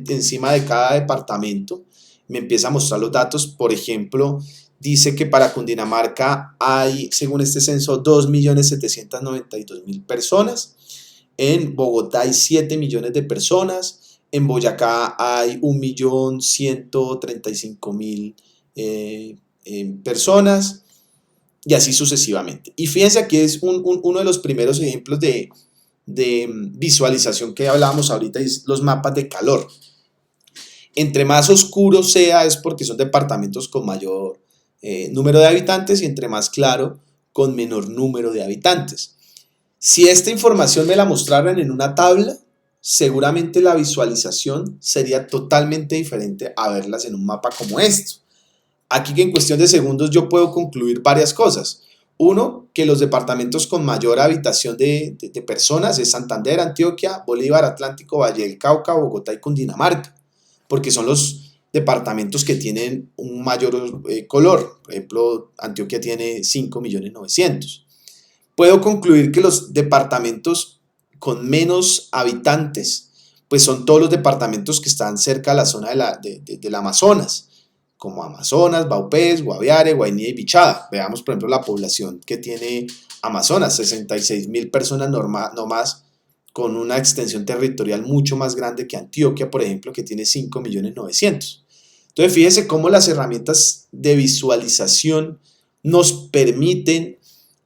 S1: encima de cada departamento, me empieza a mostrar los datos. Por ejemplo, dice que para Cundinamarca hay, según este censo, 2.792.000 personas. En Bogotá hay 7 millones de personas. En Boyacá hay 1.135.000 personas. Y así sucesivamente. Y fíjense, aquí es uno de los primeros ejemplos de visualización que hablábamos ahorita, es los mapas de calor. Entre más oscuro sea es porque son departamentos con mayor número de habitantes, y entre más claro, con menor número de habitantes. Si esta información me la mostraran en una tabla, seguramente la visualización sería totalmente diferente a verlas en un mapa como esto. Aquí, que en cuestión de segundos yo puedo concluir varias cosas. Uno, que los departamentos con mayor habitación de personas es Santander, Antioquia, Bolívar, Atlántico, Valle del Cauca, Bogotá y Cundinamarca, porque son los departamentos que tienen un mayor color. Por ejemplo, Antioquia tiene 5.900.000. Puedo concluir que los departamentos con menos habitantes, pues son todos los departamentos que están cerca de la zona del Amazonas, como Amazonas, Vaupés, Guaviare, Guainía y Bichada. Veamos, por ejemplo, la población que tiene Amazonas: 66.000 personas no más, con una extensión territorial mucho más grande que Antioquia, por ejemplo, que tiene 5.900.000. Entonces, fíjese cómo las herramientas de visualización nos permiten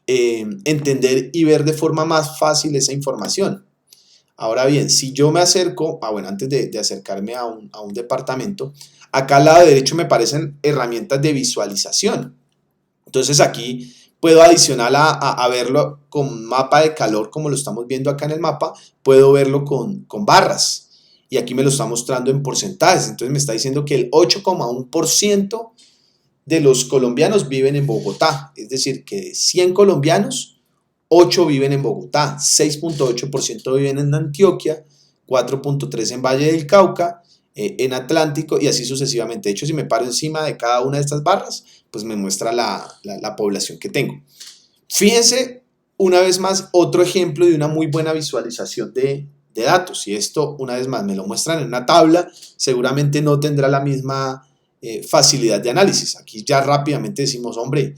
S1: entender y ver de forma más fácil esa información. Ahora bien, si yo me acerco, antes de acercarme a un departamento, acá al lado derecho me aparecen herramientas de visualización. Entonces aquí puedo, adicional a verlo con mapa de calor, como lo estamos viendo acá en el mapa, puedo verlo con barras. Y aquí me lo está mostrando en porcentajes. Entonces me está diciendo que el 8,1% de los colombianos viven en Bogotá. Es decir, que de 100 colombianos, 8 viven en Bogotá, 6,8% viven en Antioquia, 4,3% en Valle del Cauca, en Atlántico, y así sucesivamente. De hecho, si me paro encima de cada una de estas barras, pues me muestra la población que tengo. Fíjense, una vez más, otro ejemplo de una muy buena visualización de datos. Y esto, una vez más, me lo muestran en una tabla, seguramente no tendrá la misma facilidad de análisis. Aquí ya rápidamente decimos, hombre,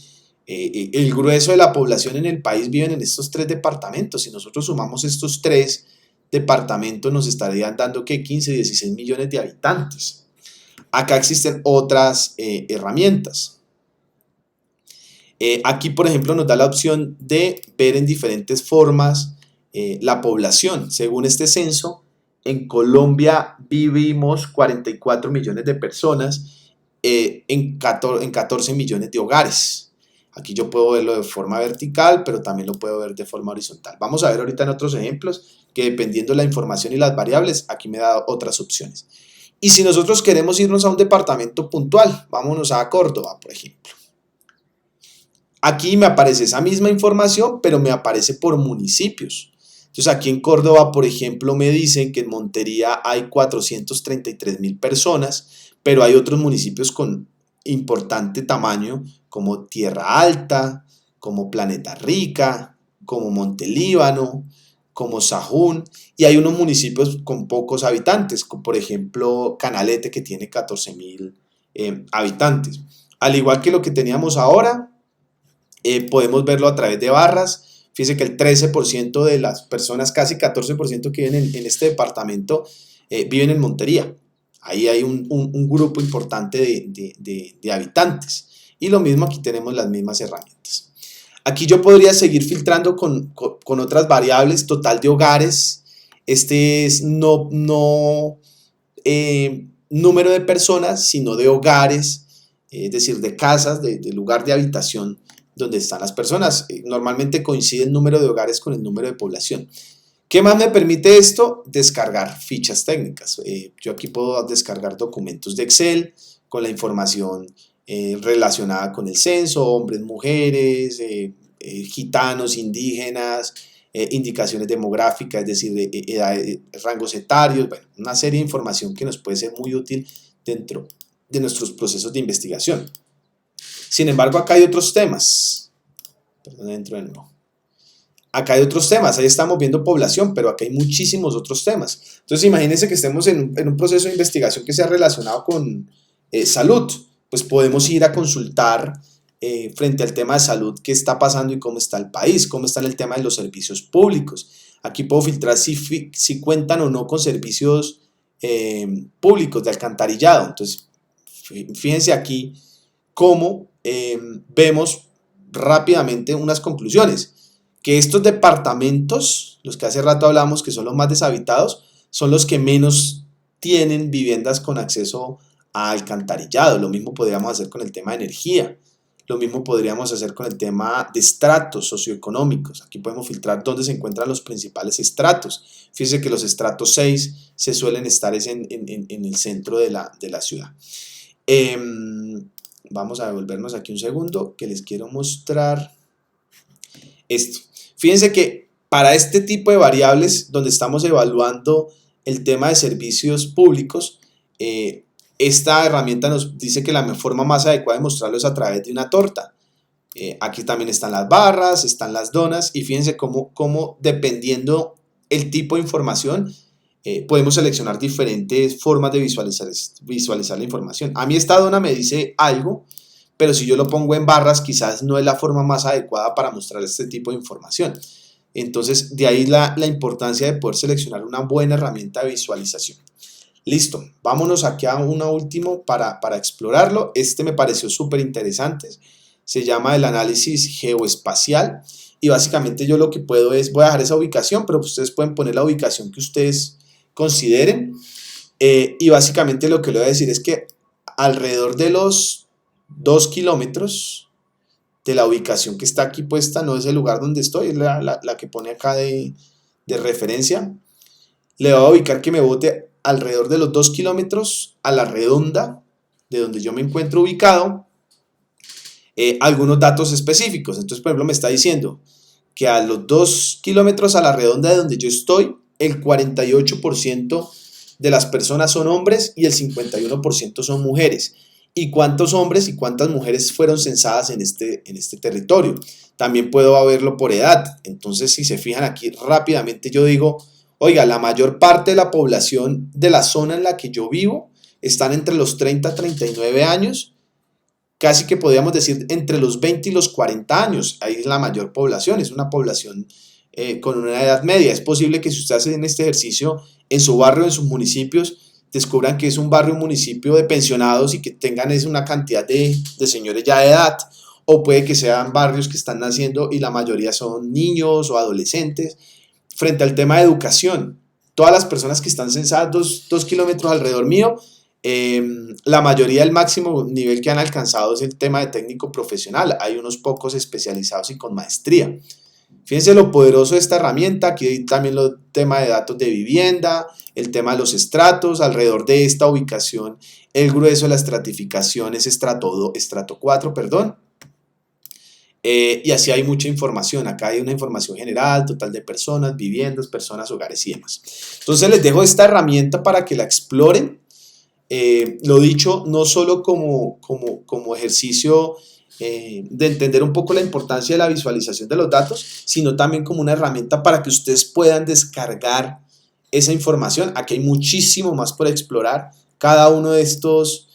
S1: el grueso de la población en el país viven en estos 3 departamentos. Si nosotros sumamos estos 3 departamentos, nos estarían dando que 15, 16 millones de habitantes. Acá existen otras herramientas. Aquí, por ejemplo, nos da la opción de ver en diferentes formas la población. Según este censo, en Colombia vivimos 44 millones de personas en 14 millones de hogares. Aquí yo puedo verlo de forma vertical, pero también lo puedo ver de forma horizontal. Vamos a ver ahorita en otros ejemplos que dependiendo de la información y las variables, aquí me da otras opciones. Y si nosotros queremos irnos a un departamento puntual, vámonos a Córdoba, por ejemplo. Aquí me aparece esa misma información, pero me aparece por municipios. Entonces aquí en Córdoba, por ejemplo, me dicen que en Montería hay 433.000 personas, pero hay otros municipios con importante tamaño, como Tierra Alta, como Planeta Rica, como Montelíbano, como Sahún, y hay unos municipios con pocos habitantes, como por ejemplo Canalete, que tiene 14.000 habitantes. Al igual que lo que teníamos ahora, podemos verlo a través de barras. Fíjense que el 13% de las personas, casi 14% que viven en este departamento, viven en Montería. Ahí hay un grupo importante de habitantes. Y lo mismo, aquí tenemos las mismas herramientas. Aquí yo podría seguir filtrando con otras variables, total de hogares. Este es no número de personas, sino de hogares, es decir, de casas, de lugar de habitación donde están las personas. Normalmente coincide el número de hogares con el número de población. ¿Qué más me permite esto? Descargar fichas técnicas. Yo aquí puedo descargar documentos de Excel con la información relacionada con el censo, hombres, mujeres, gitanos, indígenas, indicaciones demográficas, es decir, edades, rangos etarios, bueno, una serie de información que nos puede ser muy útil dentro de nuestros procesos de investigación. Sin embargo, acá hay otros temas. Perdón, entro de nuevo. Acá hay otros temas, ahí estamos viendo población, pero acá hay muchísimos otros temas. Entonces, imagínense que estemos en un proceso de investigación que sea relacionado con salud, pues podemos ir a consultar frente al tema de salud qué está pasando y cómo está el país, cómo está en el tema de los servicios públicos. Aquí puedo filtrar si cuentan o no con servicios públicos de alcantarillado. Entonces, fíjense aquí cómo vemos rápidamente unas conclusiones. Que estos departamentos, los que hace rato hablamos que son los más deshabitados, son los que menos tienen viviendas con acceso a alcantarillado. Lo mismo podríamos hacer con el tema de energía. Lo mismo podríamos hacer con el tema de estratos socioeconómicos. Aquí podemos filtrar dónde se encuentran los principales estratos. Fíjense que los estratos 6 se suelen estar en el centro de la ciudad. Vamos a devolvernos aquí un segundo que les quiero mostrar esto. Fíjense que para este tipo de variables donde estamos evaluando el tema de servicios públicos, esta herramienta nos dice que la forma más adecuada de mostrarlo es a través de una torta. Aquí también están las barras, están las donas y fíjense cómo dependiendo el tipo de información podemos seleccionar diferentes formas de visualizar la información. A mí esta dona me dice algo, pero si yo lo pongo en barras quizás no es la forma más adecuada para mostrar este tipo de información. Entonces de ahí la importancia de poder seleccionar una buena herramienta de visualización. Listo, vámonos aquí a uno último para explorarlo. Este me pareció súper interesante, se llama el análisis geoespacial y básicamente yo lo que puedo es, voy a dejar esa ubicación, pero ustedes pueden poner la ubicación que ustedes consideren y básicamente lo que le voy a decir es que alrededor de los 2 kilómetros de la ubicación que está aquí puesta, no es el lugar donde estoy, es la que pone acá de referencia. Le voy a ubicar que me bote alrededor de los 2 kilómetros a la redonda de donde yo me encuentro ubicado algunos datos específicos. Entonces, por ejemplo, me está diciendo que a los 2 kilómetros a la redonda de donde yo estoy, el 48% de las personas son hombres y el 51% son mujeres. ¿Y cuántos hombres y cuántas mujeres fueron censadas en este territorio? También puedo verlo por edad. Entonces, si se fijan aquí rápidamente, yo digo, oiga, la mayor parte de la población de la zona en la que yo vivo están entre los 30 a 39 años, casi que podríamos decir entre los 20 y los 40 años. Ahí es la mayor población, es una población con una edad media. Es posible que si ustedes hacen este ejercicio en su barrio, en sus municipios, descubran que es un barrio, un municipio de pensionados y que tengan una cantidad de señores ya de edad, o puede que sean barrios que están naciendo y la mayoría son niños o adolescentes. Frente al tema de educación, todas las personas que están censadas 2 kilómetros alrededor mío, la mayoría del máximo nivel que han alcanzado es el tema de técnico profesional. Hay unos pocos especializados y con maestría. Fíjense lo poderoso de esta herramienta. Aquí hay también el tema de datos de vivienda, el tema de los estratos. Alrededor de esta ubicación, el grueso de la estratificación es estrato 4, perdón. Y así hay mucha información. Acá hay una información general, total de personas, viviendas, personas, hogares y demás. Entonces les dejo esta herramienta para que la exploren. Lo dicho, no solo como ejercicio de entender un poco la importancia de la visualización de los datos, sino también como una herramienta para que ustedes puedan descargar esa información. Aquí hay muchísimo más por explorar. Cada uno de estas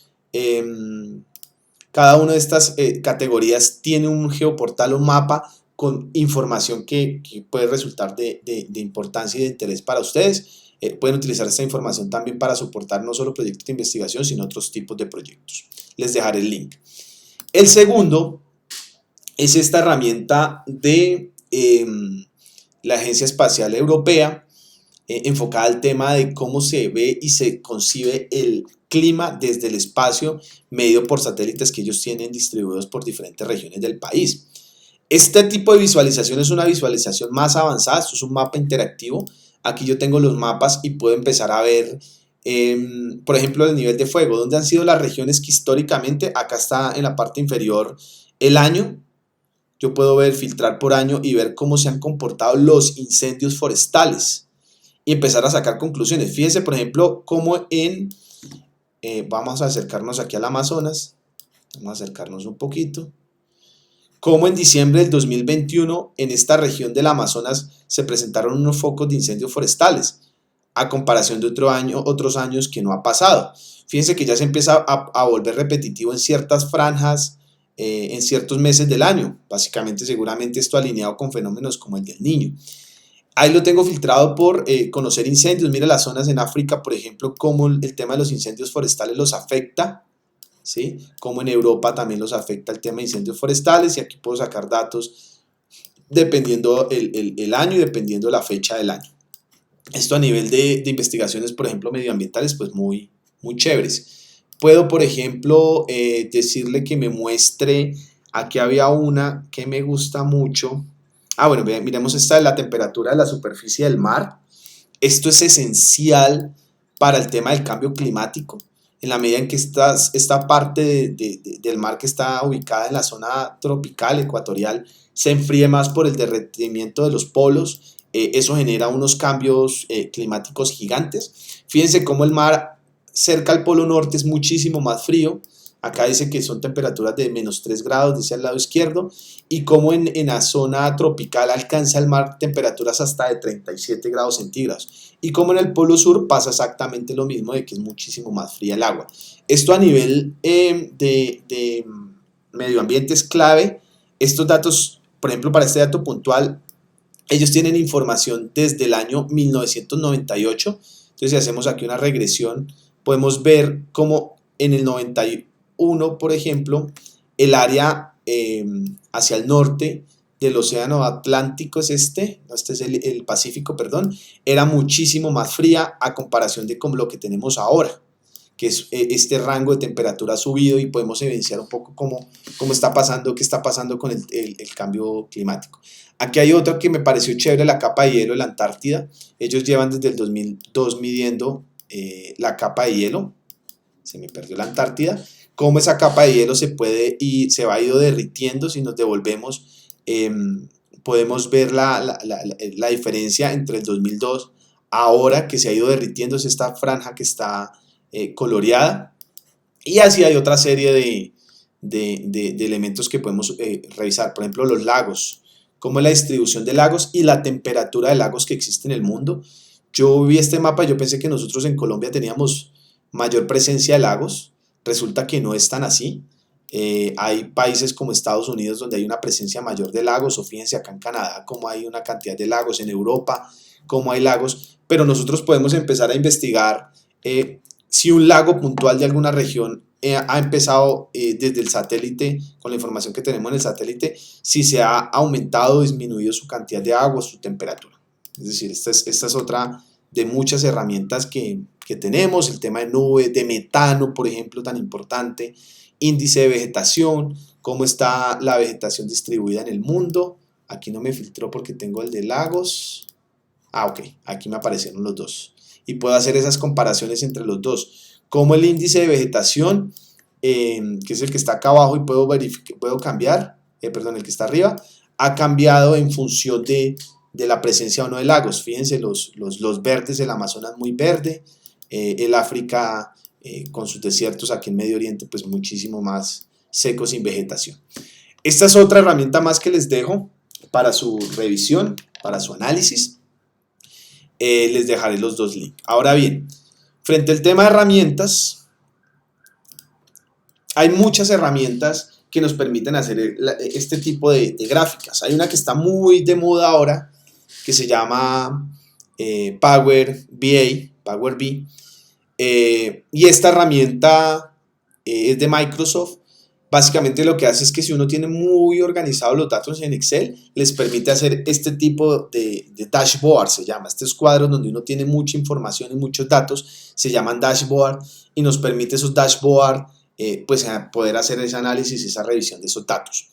S1: categorías tiene un geoportal o mapa con información que puede resultar de importancia y de interés para ustedes. Pueden utilizar esta información también para soportar no solo proyectos de investigación, sino otros tipos de proyectos. Les dejaré el link. El segundo es esta herramienta de la Agencia Espacial Europea, enfocada al tema de cómo se ve y se concibe el clima desde el espacio medido por satélites que ellos tienen distribuidos por diferentes regiones del país. Este tipo de visualización es una visualización más avanzada. Esto es un mapa interactivo. Aquí yo tengo los mapas y puedo empezar a ver, por ejemplo, el nivel de fuego, dónde han sido las regiones que históricamente, acá está en la parte inferior el año. Yo puedo ver, filtrar por año y ver cómo se han comportado los incendios forestales y empezar a sacar conclusiones. Fíjense, por ejemplo, cómo vamos a acercarnos aquí al Amazonas, vamos a acercarnos un poquito. Como en diciembre del 2021 en esta región del Amazonas se presentaron unos focos de incendios forestales a comparación de otros años que no ha pasado. Fíjense que ya se empieza a volver repetitivo en ciertas franjas, en ciertos meses del año. Básicamente, seguramente esto alineado con fenómenos como el del Niño. Ahí lo tengo filtrado por conocer incendios. Mira las zonas en África, por ejemplo, cómo el tema de los incendios forestales los afecta. ¿Sí? Como en Europa también los afecta el tema de incendios forestales, y aquí puedo sacar datos dependiendo el año y dependiendo la fecha del año. Esto a nivel de investigaciones, por ejemplo, medioambientales, pues muy chéveres. Puedo, por ejemplo, decirle que me muestre, aquí había una que me gusta mucho. Bueno, miremos esta de la temperatura de la superficie del mar. Esto es esencial para el tema del cambio climático. En la medida en que esta parte del mar que está ubicada en la zona tropical, ecuatorial, se enfríe más por el derretimiento de los polos, eso genera unos cambios climáticos gigantes. Fíjense cómo el mar cerca al polo norte es muchísimo más frío. Acá dice que son temperaturas de -3 grados, dice al lado izquierdo, y como en la zona tropical alcanza el mar temperaturas hasta de 37 grados centígrados. Y como en el polo sur pasa exactamente lo mismo, de que es muchísimo más fría el agua. Esto a nivel de medio ambiente es clave. Estos datos, por ejemplo, para este dato puntual, ellos tienen información desde el año 1998. Entonces, si hacemos aquí una regresión, podemos ver cómo en el 91, por ejemplo, el área hacia el norte del océano Atlántico este es el Pacífico, perdón, era muchísimo más fría a comparación de como lo que tenemos ahora, que es este rango de temperatura subido, y podemos evidenciar un poco cómo está pasando, qué está pasando con el cambio climático. Aquí hay otro que me pareció chévere, la capa de hielo de la Antártida. Ellos llevan desde el 2002 midiendo la capa de hielo. Se me perdió la Antártida. Cómo esa capa de hielo se va ido derritiendo. Si nos devolvemos, podemos ver la diferencia entre el 2002 ahora, que se ha ido derritiendo, es esta franja que está coloreada, y así hay otra serie de elementos que podemos revisar. Por ejemplo, los lagos, cómo es la distribución de lagos y la temperatura de lagos que existe en el mundo. Yo vi este mapa y yo pensé que nosotros en Colombia teníamos mayor presencia de lagos. Resulta que no es tan así. Hay países como Estados Unidos donde hay una presencia mayor de lagos, o fíjense acá en Canadá como hay una cantidad de lagos, en Europa como hay lagos, pero nosotros podemos empezar a investigar si un lago puntual de alguna región ha empezado desde el satélite, con la información que tenemos en el satélite, si se ha aumentado o disminuido su cantidad de agua, su temperatura. Es decir, esta es otra de muchas herramientas que tenemos, el tema de nube, de metano, por ejemplo, tan importante, índice de vegetación, cómo está la vegetación distribuida en el mundo. Aquí no me filtró porque tengo el de lagos. Ok, aquí me aparecieron los dos. Y puedo hacer esas comparaciones entre los dos. Como el índice de vegetación, que es el que está acá abajo, y puedo cambiar, el que está arriba, ha cambiado en función de la presencia o no de lagos. Fíjense, los verdes, el Amazonas muy verde, el África con sus desiertos aquí en Medio Oriente pues muchísimo más secos, sin vegetación. Esta es otra herramienta más que les dejo para su revisión, para su análisis. Les dejaré los dos links. Ahora bien, frente al tema de herramientas, hay muchas herramientas que nos permiten hacer este tipo de gráficas. Hay una que está muy de moda ahora, que se llama Power BI, y esta herramienta es de Microsoft. Básicamente lo que hace es que si uno tiene muy organizados los datos en Excel, les permite hacer este tipo de dashboard, se llama. Estos cuadros donde uno tiene mucha información y muchos datos, se llaman dashboard, y nos permite esos dashboard pues poder hacer ese análisis, esa revisión de esos datos.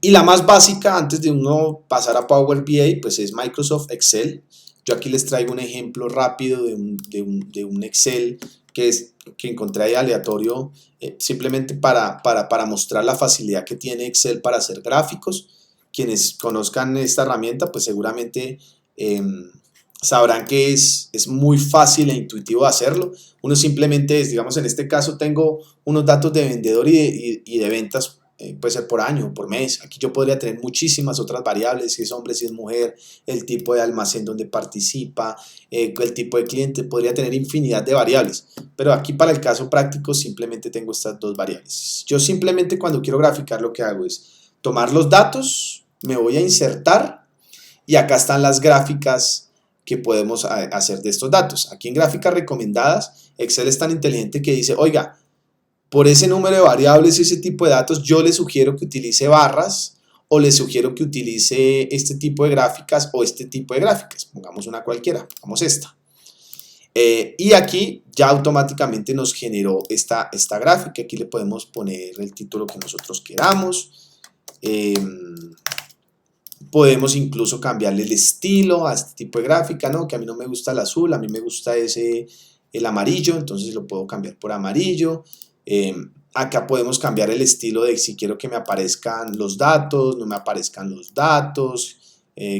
S1: Y la más básica, antes de uno pasar a Power BI, pues es Microsoft Excel. Yo aquí les traigo un ejemplo rápido de un Excel que encontré ahí aleatorio, simplemente para mostrar la facilidad que tiene Excel para hacer gráficos. Quienes conozcan esta herramienta, pues seguramente sabrán que es muy fácil e intuitivo hacerlo. Uno simplemente digamos, en este caso tengo unos datos de vendedor y de ventas, puede ser por año o por mes. Aquí yo podría tener muchísimas otras variables, si es hombre, si es mujer, el tipo de almacén donde participa, el tipo de cliente, podría tener infinidad de variables, pero aquí para el caso práctico simplemente tengo estas dos variables. Yo simplemente cuando quiero graficar lo que hago es tomar los datos, me voy a insertar y acá están las gráficas que podemos hacer de estos datos. Aquí en gráficas recomendadas, Excel es tan inteligente que dice, oiga, por ese número de variables y ese tipo de datos, yo le sugiero que utilice barras o le sugiero que utilice este tipo de gráficas o este tipo de gráficas. Pongamos una cualquiera, pongamos esta. Y aquí ya automáticamente nos generó esta gráfica. Aquí le podemos poner el título que nosotros queramos. Podemos incluso cambiarle el estilo a este tipo de gráfica, ¿no? Que a mí no me gusta el azul, a mí me gusta el amarillo, entonces lo puedo cambiar por amarillo. Acá podemos cambiar el estilo de si quiero que me aparezcan los datos, no me aparezcan los datos,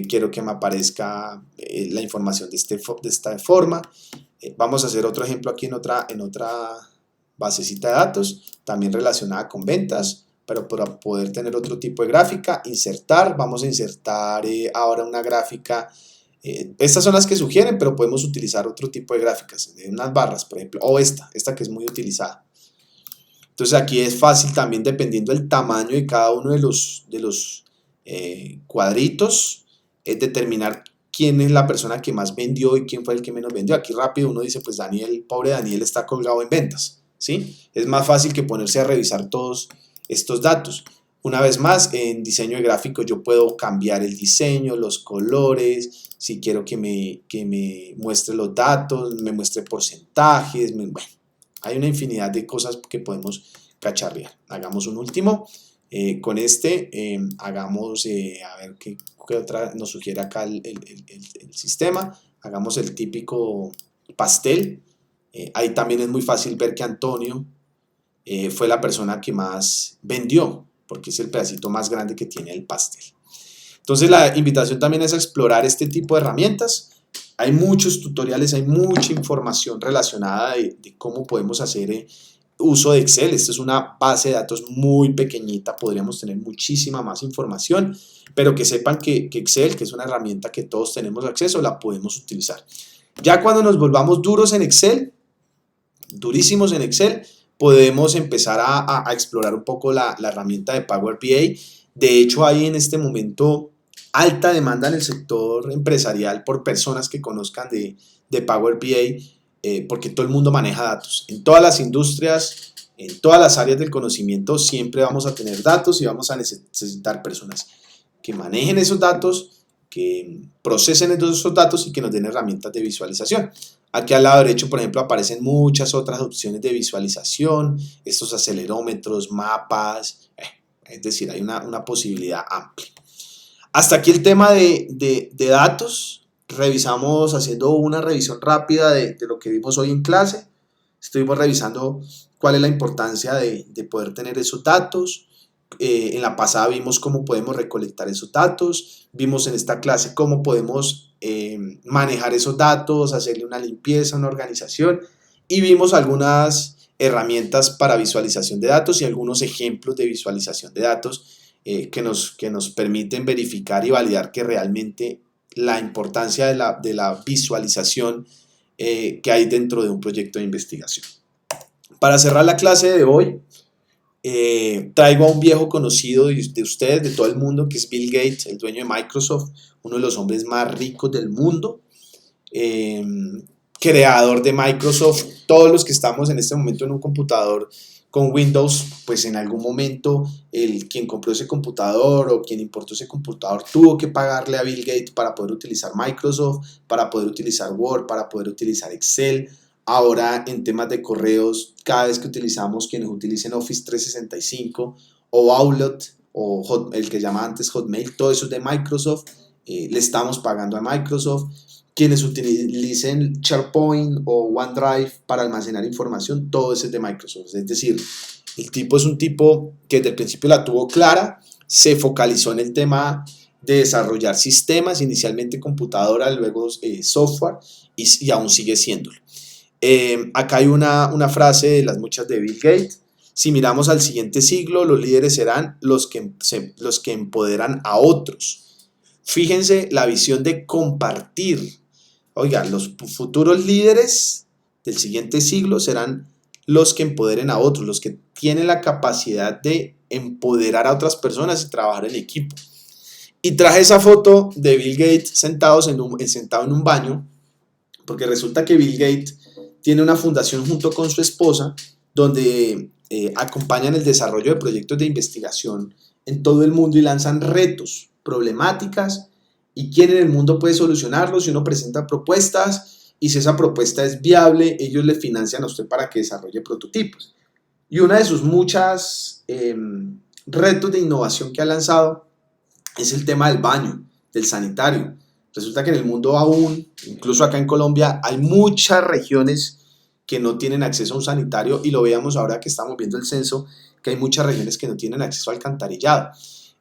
S1: quiero que me aparezca la información de esta forma. Vamos a hacer otro ejemplo aquí en otra basecita de datos, también relacionada con ventas, pero para poder tener otro tipo de gráfica, insertar, vamos a insertar ahora una gráfica. Estas son las que sugieren, pero podemos utilizar otro tipo de gráficas, unas barras, por ejemplo, o esta que es muy utilizada. Entonces aquí es fácil también, dependiendo del tamaño de cada uno de los cuadritos, determinar quién es la persona que más vendió y quién fue el que menos vendió. Aquí rápido uno dice, pues Daniel, pobre Daniel, está colgado en ventas, ¿sí? Es más fácil que ponerse a revisar todos estos datos. Una vez más, en diseño de gráfico yo puedo cambiar el diseño, los colores, si quiero que me muestre los datos, me muestre porcentajes, bueno. Hay una infinidad de cosas que podemos cacharrear. Hagamos un último. Con hagamos, a ver qué otra nos sugiere acá el sistema. Hagamos el típico pastel. Ahí también es muy fácil ver que Antonio fue la persona que más vendió, porque es el pedacito más grande que tiene el pastel. Entonces la invitación también es a explorar este tipo de herramientas. Hay muchos tutoriales, hay mucha información relacionada de cómo podemos hacer uso de Excel. Esta es una base de datos muy pequeñita, podríamos tener muchísima más información, pero que sepan que Excel, que es una herramienta que todos tenemos acceso, la podemos utilizar. Ya cuando nos volvamos duros en Excel, durísimos en Excel, podemos empezar a explorar un poco la herramienta de Power BI. De hecho, hay en este momento alta demanda en el sector empresarial por personas que conozcan de Power BI, porque todo el mundo maneja datos. En todas las industrias, en todas las áreas del conocimiento, siempre vamos a tener datos y vamos a necesitar personas que manejen esos datos, que procesen esos datos y que nos den herramientas de visualización. Aquí al lado derecho, por ejemplo, aparecen muchas otras opciones de visualización, estos acelerómetros, mapas, es decir, hay una posibilidad amplia. Hasta aquí el tema de datos. Revisamos, haciendo una revisión rápida de lo que vimos hoy en clase. Estuvimos revisando cuál es la importancia de poder tener esos datos. En la pasada vimos cómo podemos recolectar esos datos. Vimos en esta clase cómo podemos manejar esos datos, hacerle una limpieza, una organización. Y vimos algunas herramientas para visualización de datos y algunos ejemplos de visualización de datos que nos permiten verificar y validar que realmente la importancia de la visualización que hay dentro de un proyecto de investigación. Para cerrar la clase de hoy, traigo a un viejo conocido de ustedes, de todo el mundo, que es Bill Gates, el dueño de Microsoft, uno de los hombres más ricos del mundo, creador de Microsoft. Todos los que estamos en este momento en un computador con Windows, pues en algún momento quien compró ese computador o quien importó ese computador tuvo que pagarle a Bill Gates para poder utilizar Microsoft, para poder utilizar Word, para poder utilizar Excel. Ahora en temas de correos, cada vez que utilizamos, quienes utilicen Office 365 o Outlook o el que llamaba antes Hotmail, todo eso es de Microsoft, le estamos pagando a Microsoft. Quienes utilicen SharePoint o OneDrive para almacenar información, todo eso es de Microsoft. Es decir, el tipo es un tipo que desde el principio la tuvo clara, se focalizó en el tema de desarrollar sistemas, inicialmente computadora, luego software, y aún sigue siéndolo. Acá hay una frase de las muchas de Bill Gates: si miramos al siguiente siglo, los líderes serán los que empoderan a otros. Fíjense la visión de compartir. Oiga, los futuros líderes del siguiente siglo serán los que empoderen a otros, los que tienen la capacidad de empoderar a otras personas y trabajar en equipo. Y traje esa foto de Bill Gates sentado en un baño, porque resulta que Bill Gates tiene una fundación junto con su esposa donde acompañan el desarrollo de proyectos de investigación en todo el mundo y lanzan retos, problemáticas, y quién en el mundo puede solucionarlos. Si uno presenta propuestas y si esa propuesta es viable, ellos le financian a usted para que desarrolle prototipos. Y una de sus muchas retos de innovación que ha lanzado es el tema del baño, del sanitario. Resulta que en el mundo aún, incluso acá en Colombia, hay muchas regiones que no tienen acceso a un sanitario, y lo veíamos ahora que estamos viendo el censo, que hay muchas regiones que no tienen acceso al alcantarillado.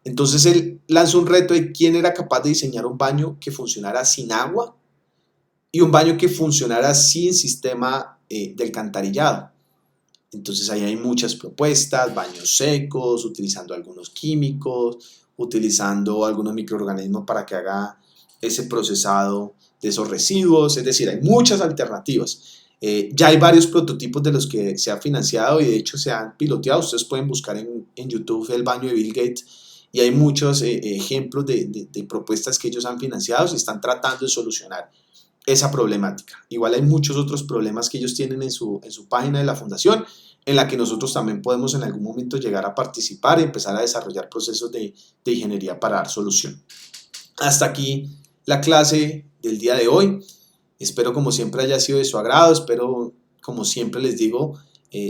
S1: Entonces él lanzó un reto de quién era capaz de diseñar un baño que funcionara sin agua y un baño que funcionara sin sistema de alcantarillado. Entonces ahí hay muchas propuestas: baños secos, utilizando algunos químicos, utilizando algunos microorganismos para que haga ese procesado de esos residuos. Es decir, hay muchas alternativas. Ya hay varios prototipos de los que se ha financiado y de hecho se han piloteado. Ustedes pueden buscar en YouTube el baño de Bill Gates y hay muchos ejemplos de propuestas que ellos han financiado y están tratando de solucionar esa problemática. Igual hay muchos otros problemas que ellos tienen en su página de la fundación, en la que nosotros también podemos en algún momento llegar a participar y empezar a desarrollar procesos de ingeniería para dar solución. Hasta aquí la clase del día de hoy. Espero como siempre haya sido de su agrado. Espero, como siempre les digo,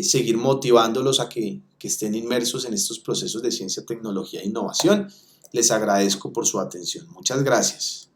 S1: seguir motivándolos a que estén inmersos en estos procesos de ciencia, tecnología e innovación. Les agradezco por su atención. Muchas gracias.